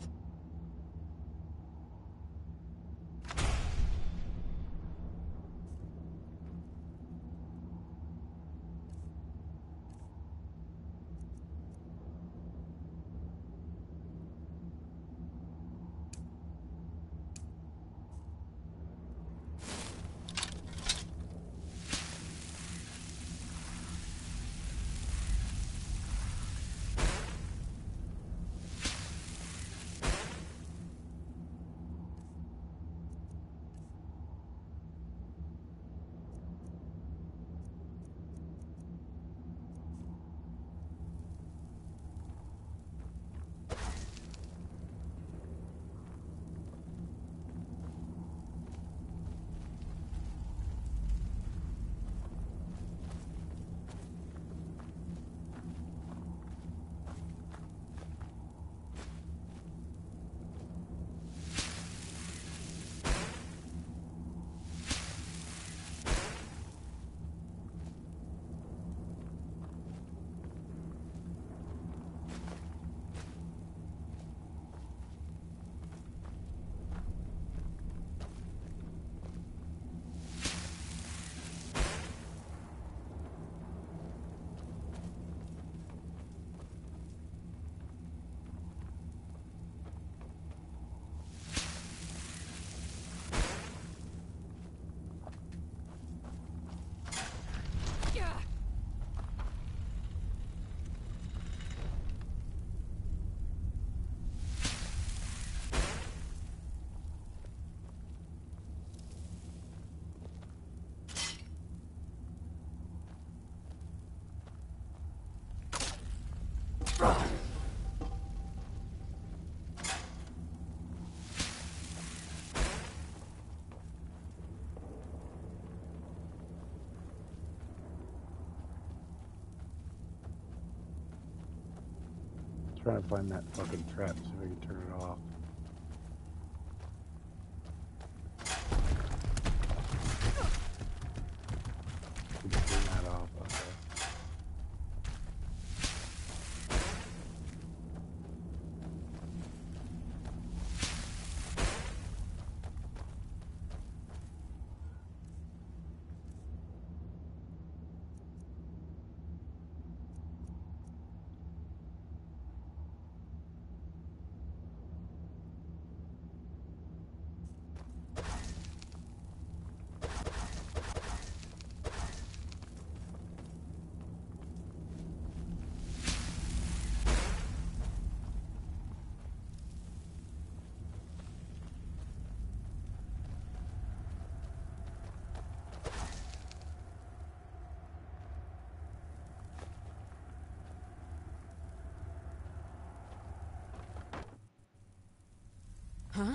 [SPEAKER 1] trying to find that fucking trap so I can turn it off. Turn that off. Okay.
[SPEAKER 8] Huh?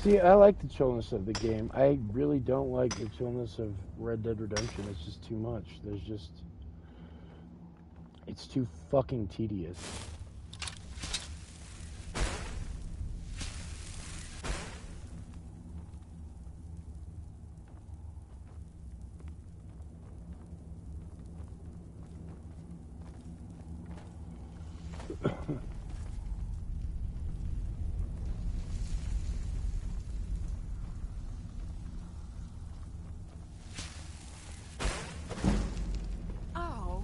[SPEAKER 1] See, I like the chillness of the game. I really don't like the chillness of Red Dead Redemption. It's just too much. It's too fucking tedious.
[SPEAKER 6] Ow.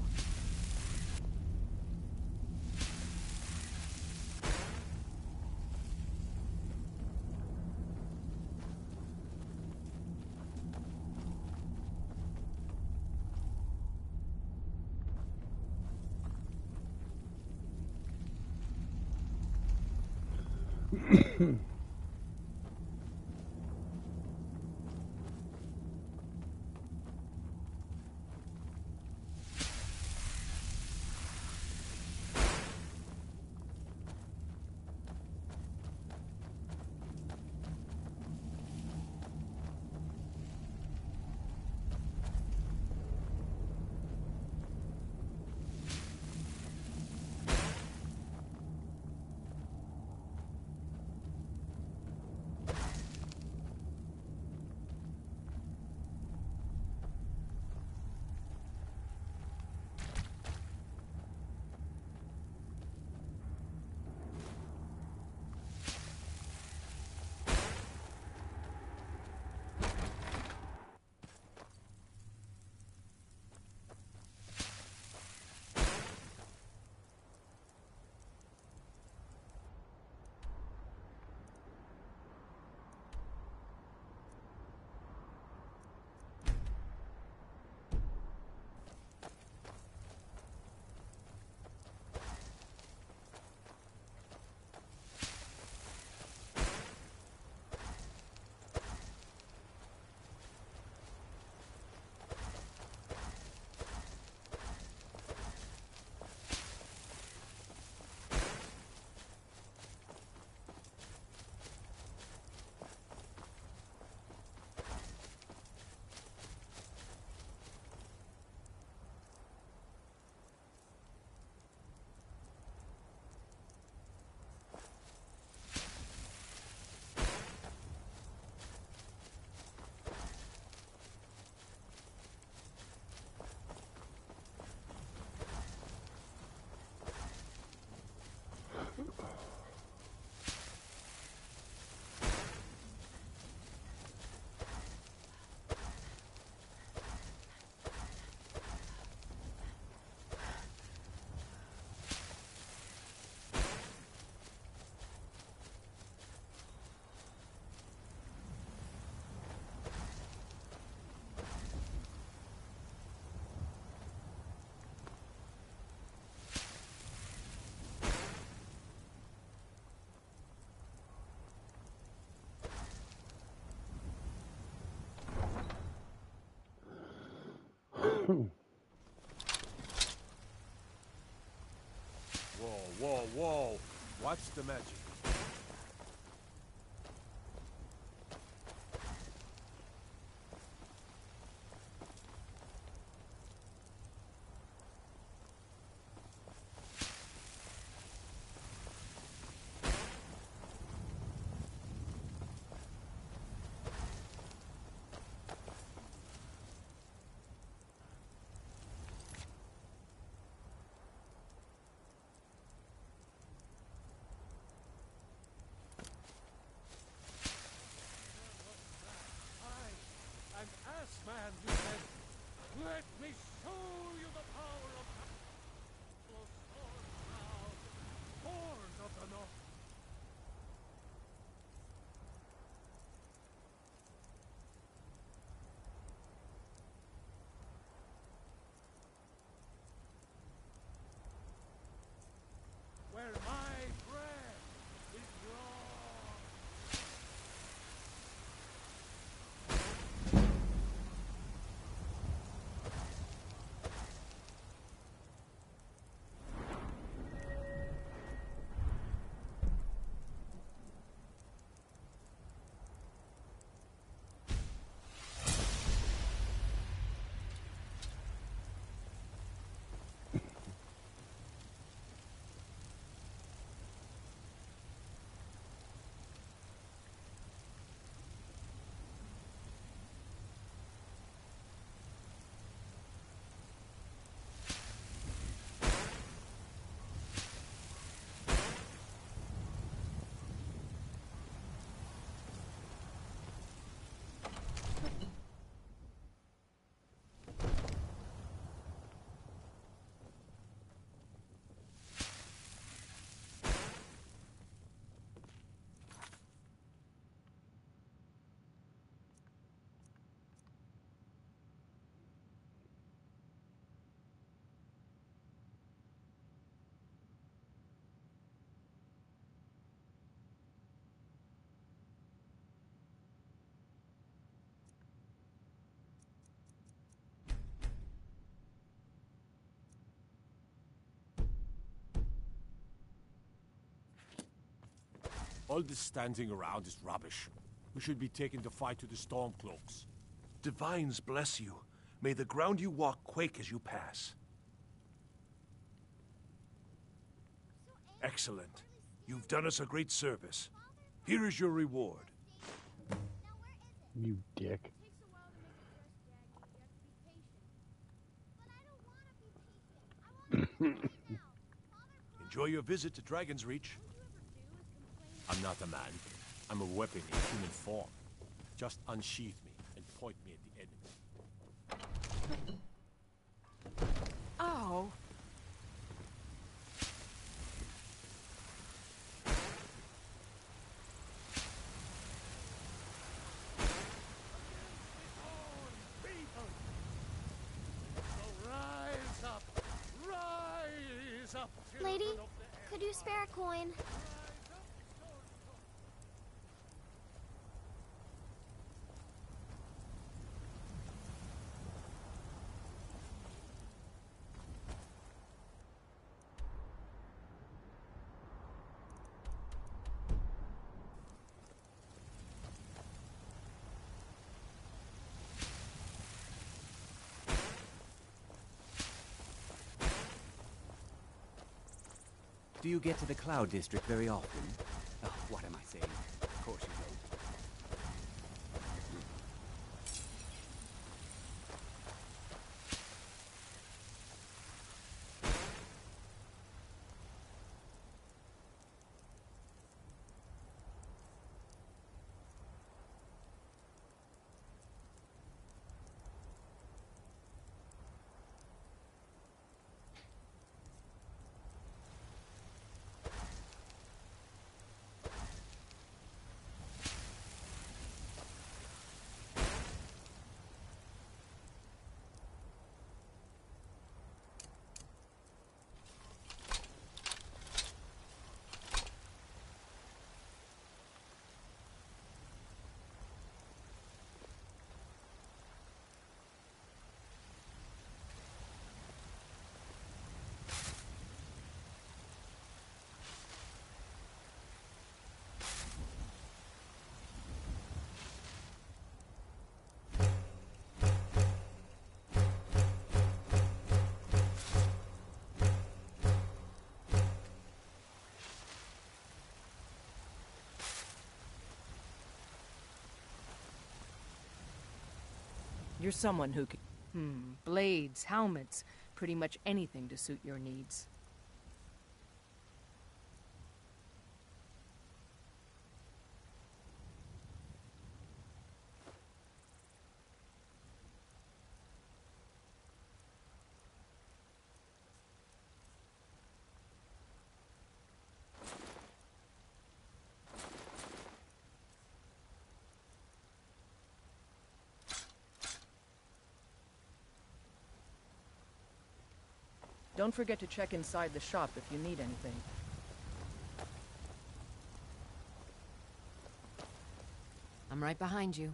[SPEAKER 3] Whoa, whoa, whoa. Watch the magic. All this standing around is rubbish. We should be taking the fight to the Stormcloaks.
[SPEAKER 11] Divines bless you. May the ground you walk quake as you pass. Excellent. You've done us a great service. Here is your reward.
[SPEAKER 1] You dick.
[SPEAKER 11] Enjoy your visit to Dragon's Reach.
[SPEAKER 3] I'm not a man. I'm a weapon in human form. Just unsheath me and point me at the enemy.
[SPEAKER 6] Oh.
[SPEAKER 9] Lady, could you spare a coin?
[SPEAKER 12] Do you get to the Cloud District very often? Oh, what am I saying? Of course you don't.
[SPEAKER 13] You're someone who can... blades, helmets, pretty much anything to suit your needs. Don't forget to check inside the shop if you need anything.
[SPEAKER 8] I'm right behind you.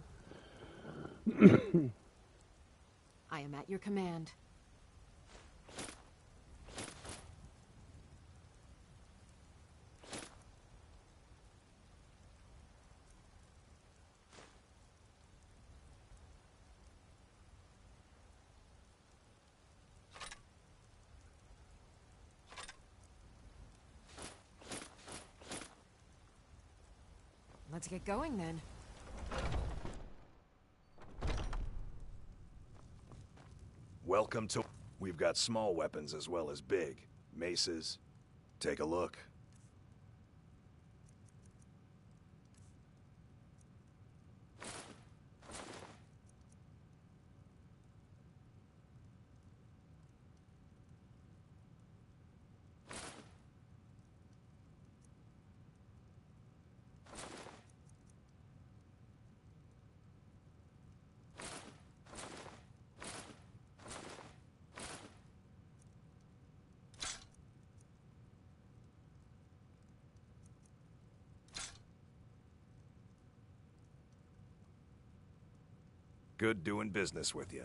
[SPEAKER 8] I am at your command. Let's get going then.
[SPEAKER 10] Welcome to... We've got small weapons as well as big. Maces. Take a look. Good doing business with you.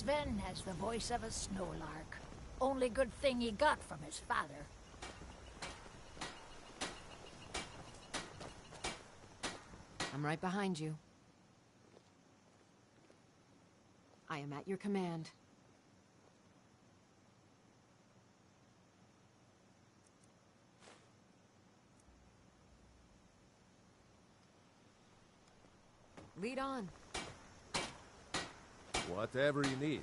[SPEAKER 6] Sven has the voice of a snowlark. Only good thing he got from his father.
[SPEAKER 8] I'm right behind you. I am at your command. Lead on.
[SPEAKER 11] Whatever you need.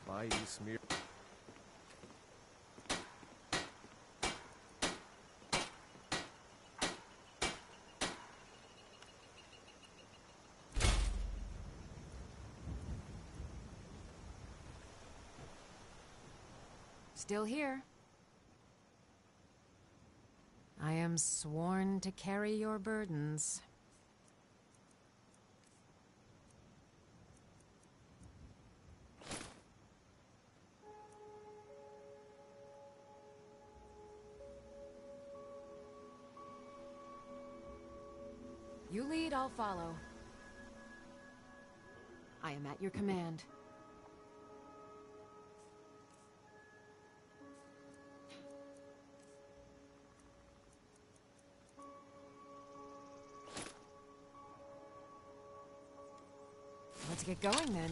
[SPEAKER 11] Buy you smear.
[SPEAKER 8] Still here. I am sworn to carry your burdens. You lead, I'll follow. I am at your command. Let's get going then.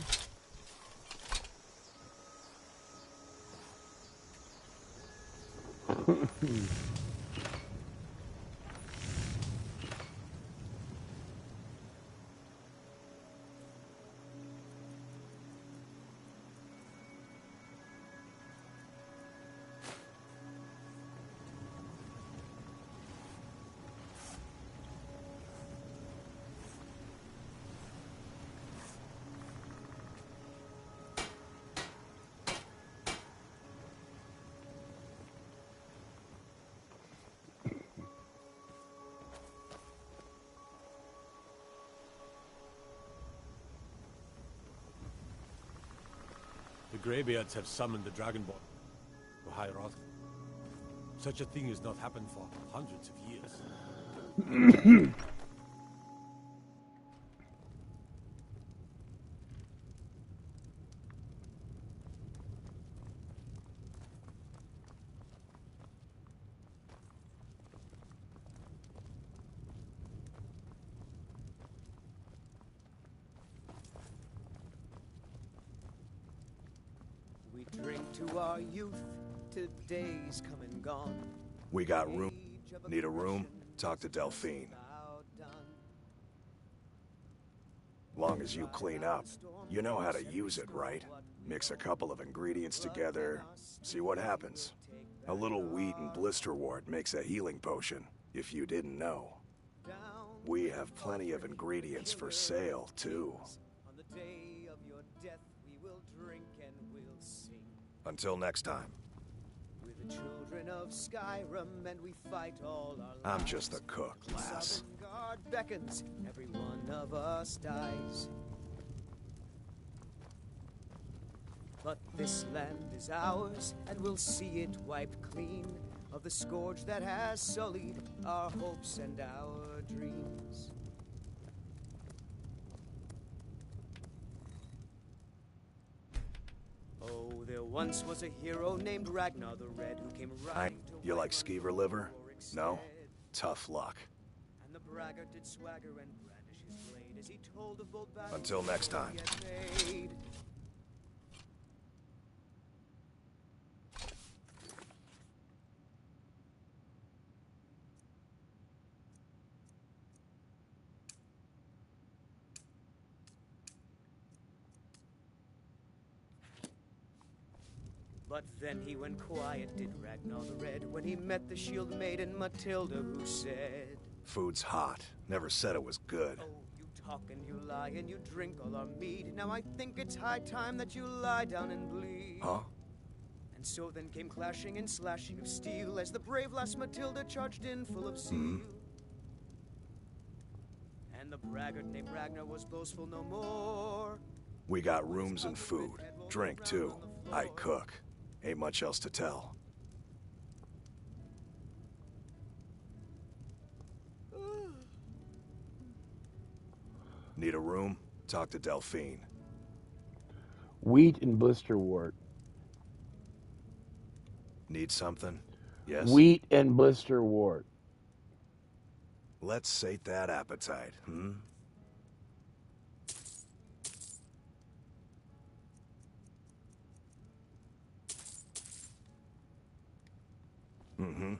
[SPEAKER 3] The Greybeards have summoned the Dragonborn to High Roth. Such a thing has not happened for hundreds of years.
[SPEAKER 14] We drink to our youth, today's come and gone.
[SPEAKER 10] We got room. Need a room? Talk to Delphine. Long as you clean up. You know how to use it, right? Mix a couple of ingredients together, see what happens. A little wheat and blisterwort makes a healing potion, if you didn't know. We have plenty of ingredients for sale, too.
[SPEAKER 14] On the day of your death, we will drink and we'll sing.
[SPEAKER 10] Until next time.
[SPEAKER 14] We're the children of Skyrim, and we fight all our lives.
[SPEAKER 10] I'm just a cook, lass.
[SPEAKER 14] Guard beckons, every one of us dies. But this land is ours, and we'll see it wiped clean of the scourge that has sullied our hopes and our dreams. Oh, there once was a hero named Ragnar the Red who came riding to
[SPEAKER 10] You like skeever liver? No? Tough luck.
[SPEAKER 14] And the braggart did swagger and brandish his blade as he told of bold battles.
[SPEAKER 10] Until next time.
[SPEAKER 14] He had made. But then he went quiet, did Ragnar the Red, when he met the shield maiden Matilda, who said,
[SPEAKER 10] Food's hot. Never said it was good.
[SPEAKER 14] "Oh, you talk and you lie and you drink all our mead. Now I think it's high time that you lie down and bleed."
[SPEAKER 10] Huh?
[SPEAKER 14] And so then came clashing and slashing of steel as the brave lass Matilda charged in full of zeal. And the braggart named Ragnar was boastful no more.
[SPEAKER 10] We got rooms and food. Drink, too. I cook. Ain't much else to tell. Need a room? Talk to Delphine.
[SPEAKER 1] Wheat and blisterwort.
[SPEAKER 10] Need something? Yes?
[SPEAKER 1] Wheat and blisterwort.
[SPEAKER 10] Let's sate that appetite, hmm? Mm-hmm.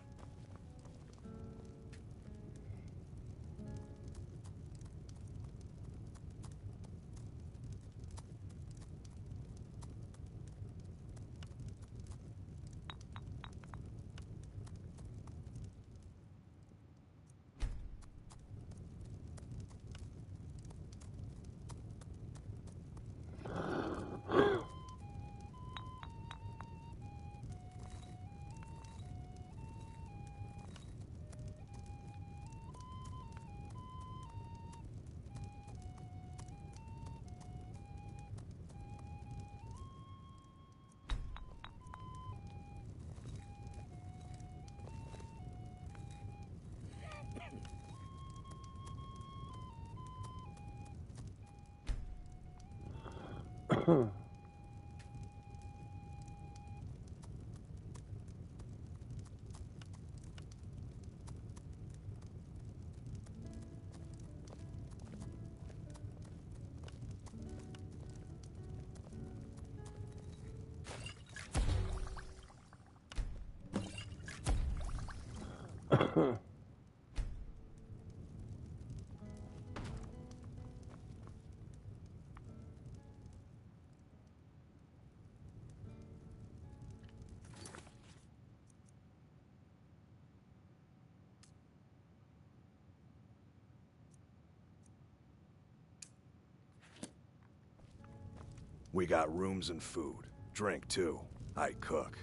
[SPEAKER 10] We got rooms and food. Drink, too. I cook.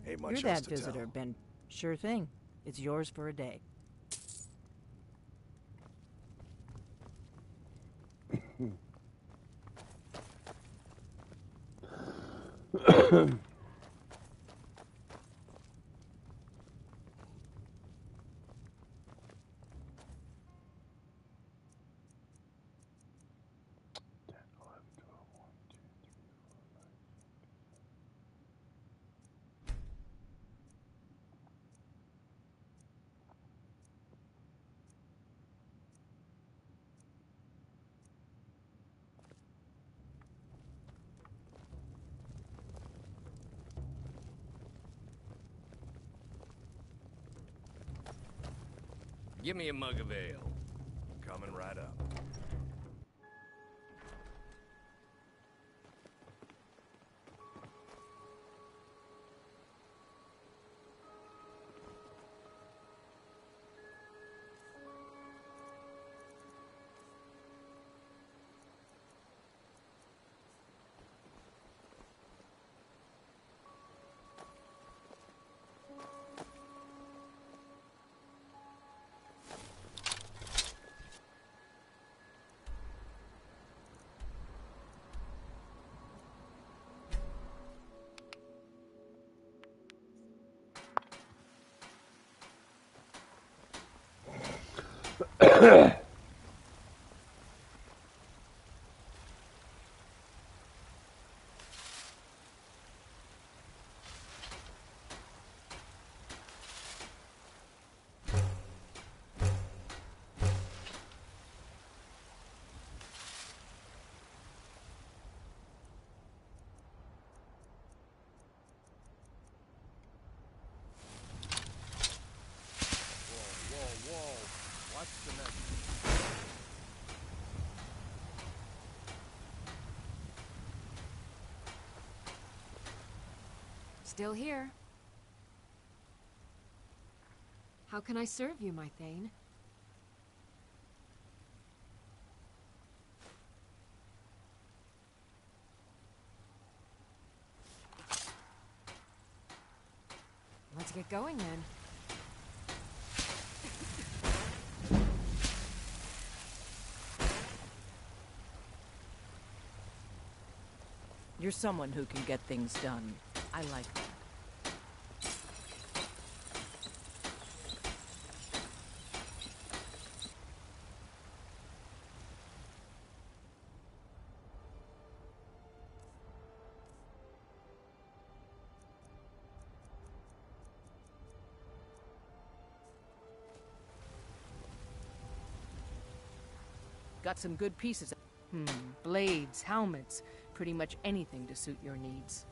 [SPEAKER 10] Ain't much
[SPEAKER 6] You're
[SPEAKER 10] else
[SPEAKER 6] that
[SPEAKER 10] to
[SPEAKER 6] visitor,
[SPEAKER 10] tell.
[SPEAKER 6] Ben. Sure thing. It's yours for a day.
[SPEAKER 5] Give me a mug of ale.
[SPEAKER 10] Coming right up.
[SPEAKER 11] What's the next?
[SPEAKER 8] Still here. How can I serve you, my Thane? Let's get going then.
[SPEAKER 6] You're someone who can get things done. I like that.
[SPEAKER 13] Got some good pieces. Blades, helmets, pretty much anything to suit your needs.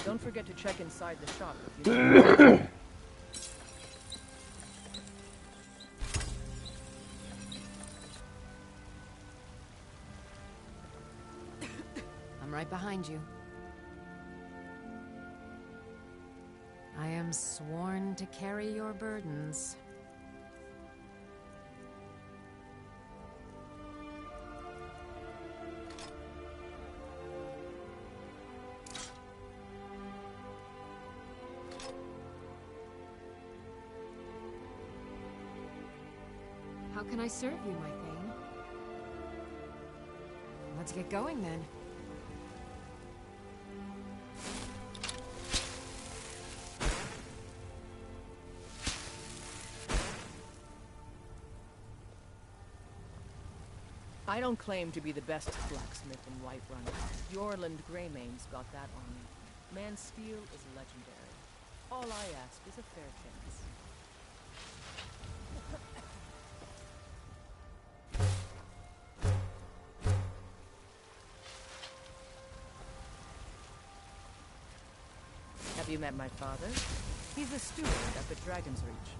[SPEAKER 13] Don't forget to check inside the shop if you
[SPEAKER 8] I'm right behind you. I am sworn to carry your burdens. How can I serve you, my thane? Let's get going then.
[SPEAKER 13] I don't claim to be the best blacksmith in Whiterun. Yorland Greymane's got that on me. Man's steel is legendary. All I ask is a fair chance. Have you met my father? He's a steward up at Dragon's Reach.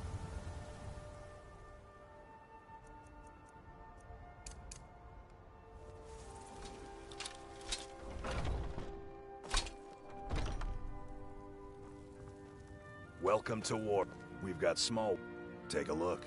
[SPEAKER 10] Welcome to war. We've got small. Take a look.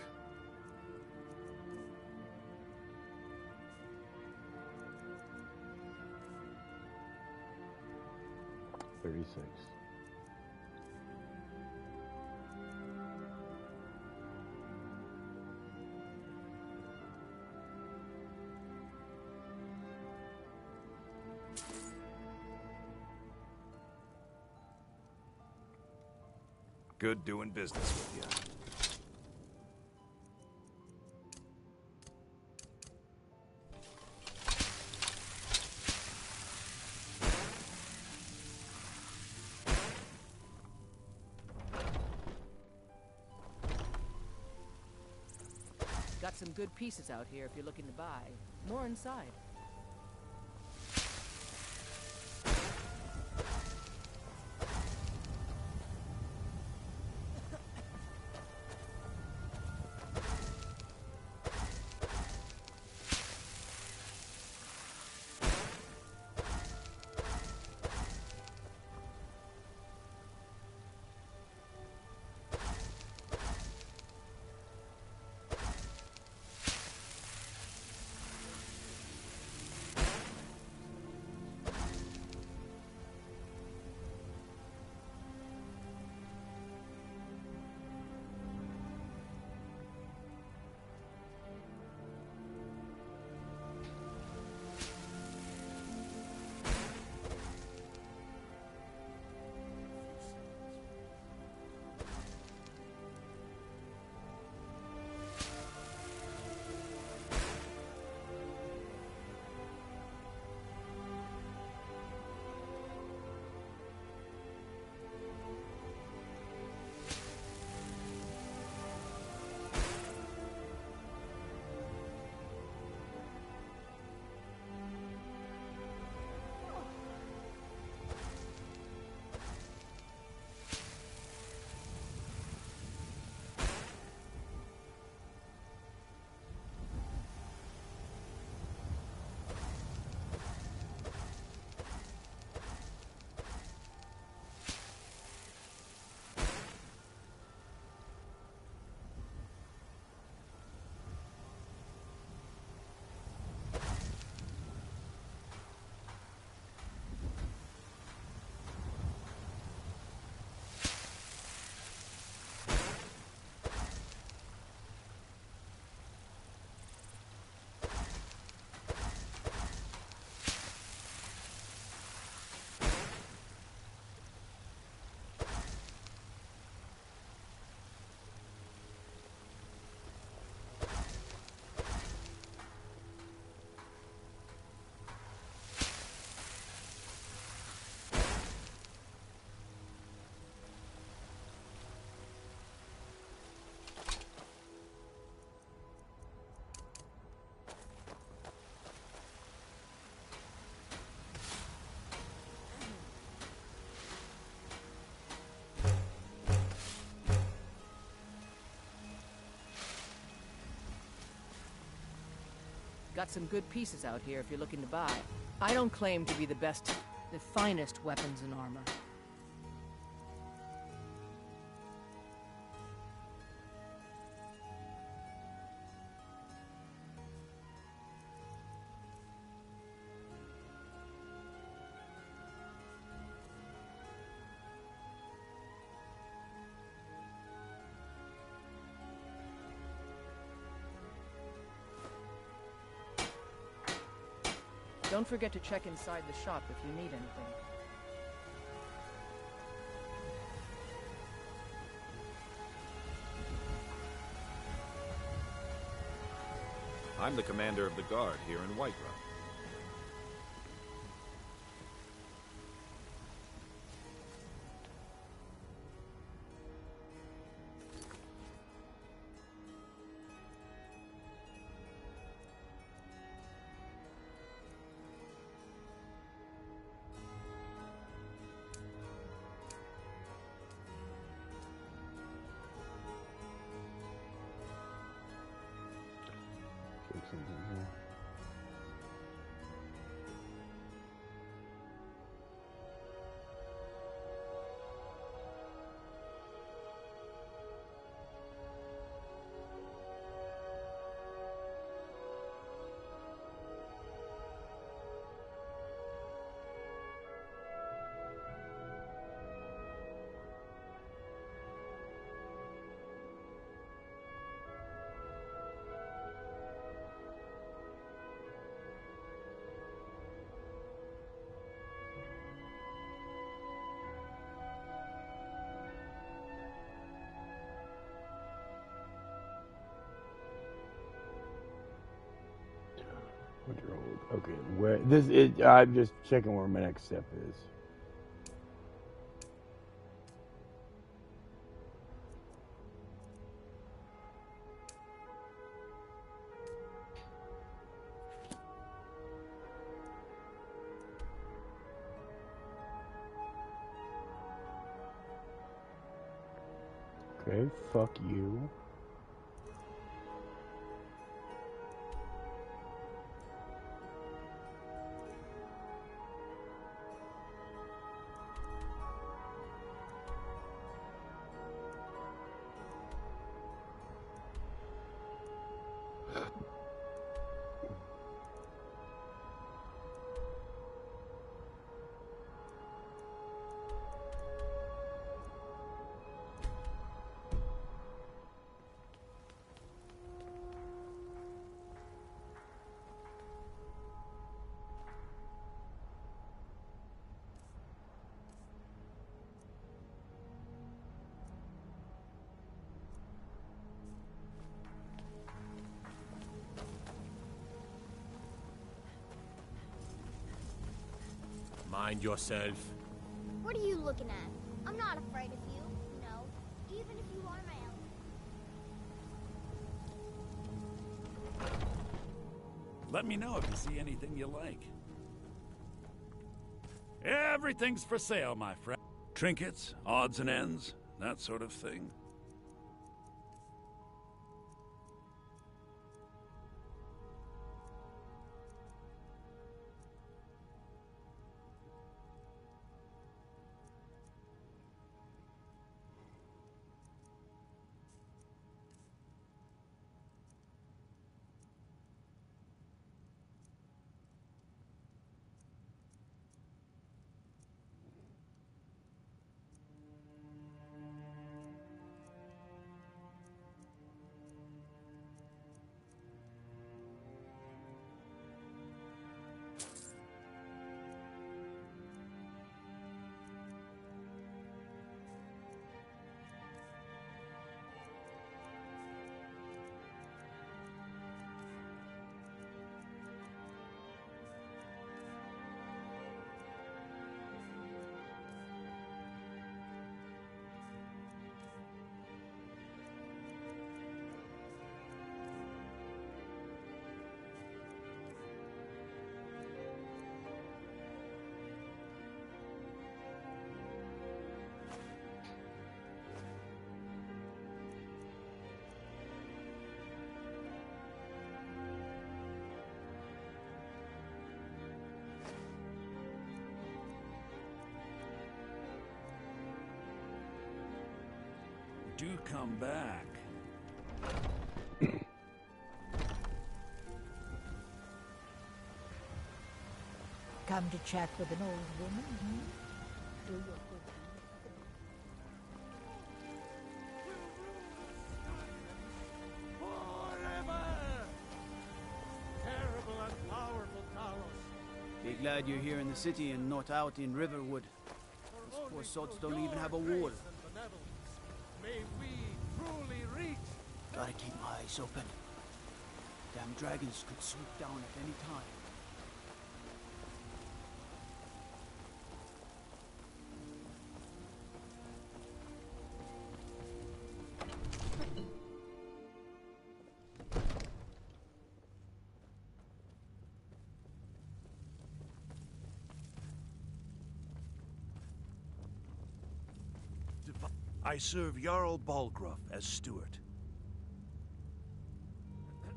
[SPEAKER 10] Good doing business with you.
[SPEAKER 13] Got some good pieces out here if you're looking to buy. More inside. Got some good pieces out here if you're looking to buy. I don't claim to be the finest weapons and armor. Don't forget to check inside the shop if you need anything.
[SPEAKER 15] I'm the commander of the guard here in Whiterun.
[SPEAKER 1] Okay, where this is? I'm just checking where my next step is. Okay, fuck you.
[SPEAKER 5] Mind yourself.
[SPEAKER 9] What are you looking at? I'm not afraid of you. No. Even if you are my element.
[SPEAKER 7] Let me know if you see anything you like. Everything's for sale, my friend. Trinkets, odds and ends, that sort of thing. you come back.
[SPEAKER 6] Come to chat with an old woman, hmm? Do your good
[SPEAKER 3] Forever! Terrible and powerful Talos.
[SPEAKER 4] Be glad you're here in the city and not out in Riverwood. These poor sods don't even have a wall.
[SPEAKER 3] May we truly reach.
[SPEAKER 4] Gotta keep my eyes open. Damn dragons could swoop down at any time.
[SPEAKER 11] I serve Jarl Balgruff as steward.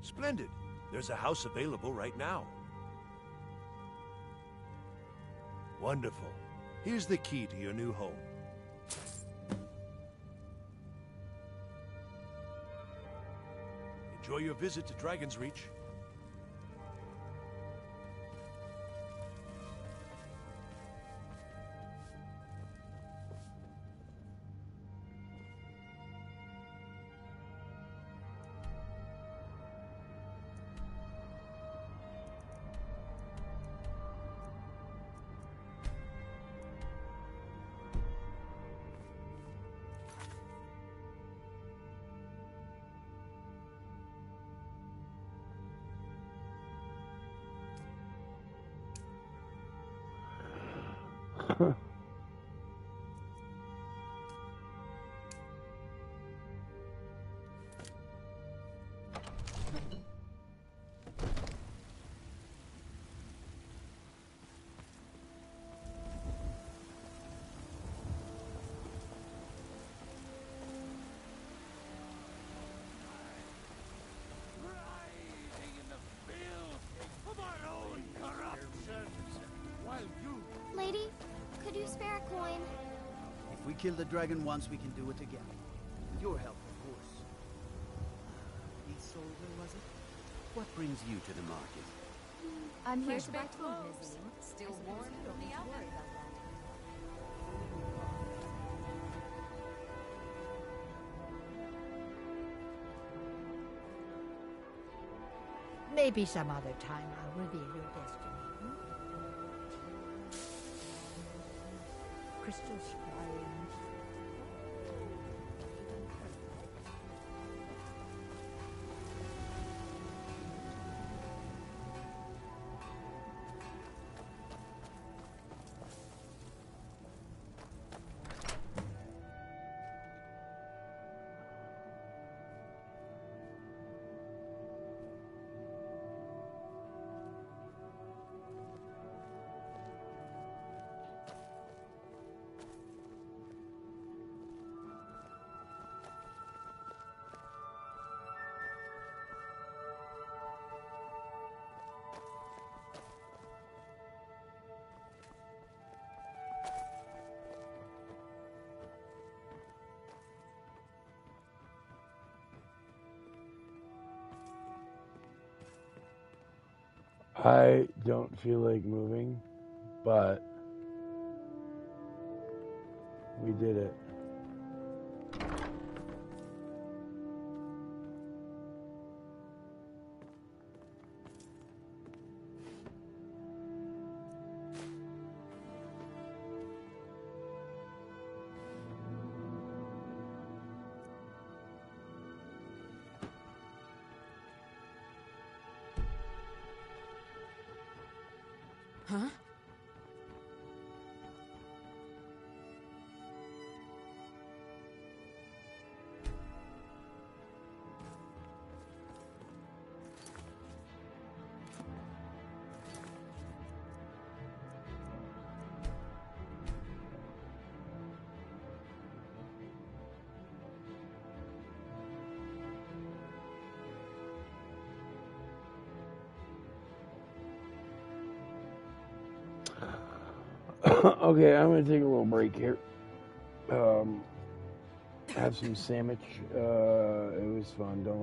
[SPEAKER 11] Splendid. There's a house available right now. Wonderful. Here's the key to your new home. Enjoy your visit to Dragon's Reach.
[SPEAKER 9] Lady, could you spare a coin?
[SPEAKER 4] If we kill the dragon once, we can do it again. With your help, of course.
[SPEAKER 12] Isolde, was it? What brings you to the market?
[SPEAKER 2] I'm here
[SPEAKER 8] Fresh
[SPEAKER 2] to buy
[SPEAKER 8] baked
[SPEAKER 2] clothes.
[SPEAKER 8] clothes. Still warm from the oven.
[SPEAKER 6] Maybe some other time I'll reveal your destiny. Hmm? Crystals flying.
[SPEAKER 1] I don't feel like moving, but we did it.
[SPEAKER 8] Huh?
[SPEAKER 1] Okay, I'm gonna take a little break here. Have some sandwich. It was fun. Don't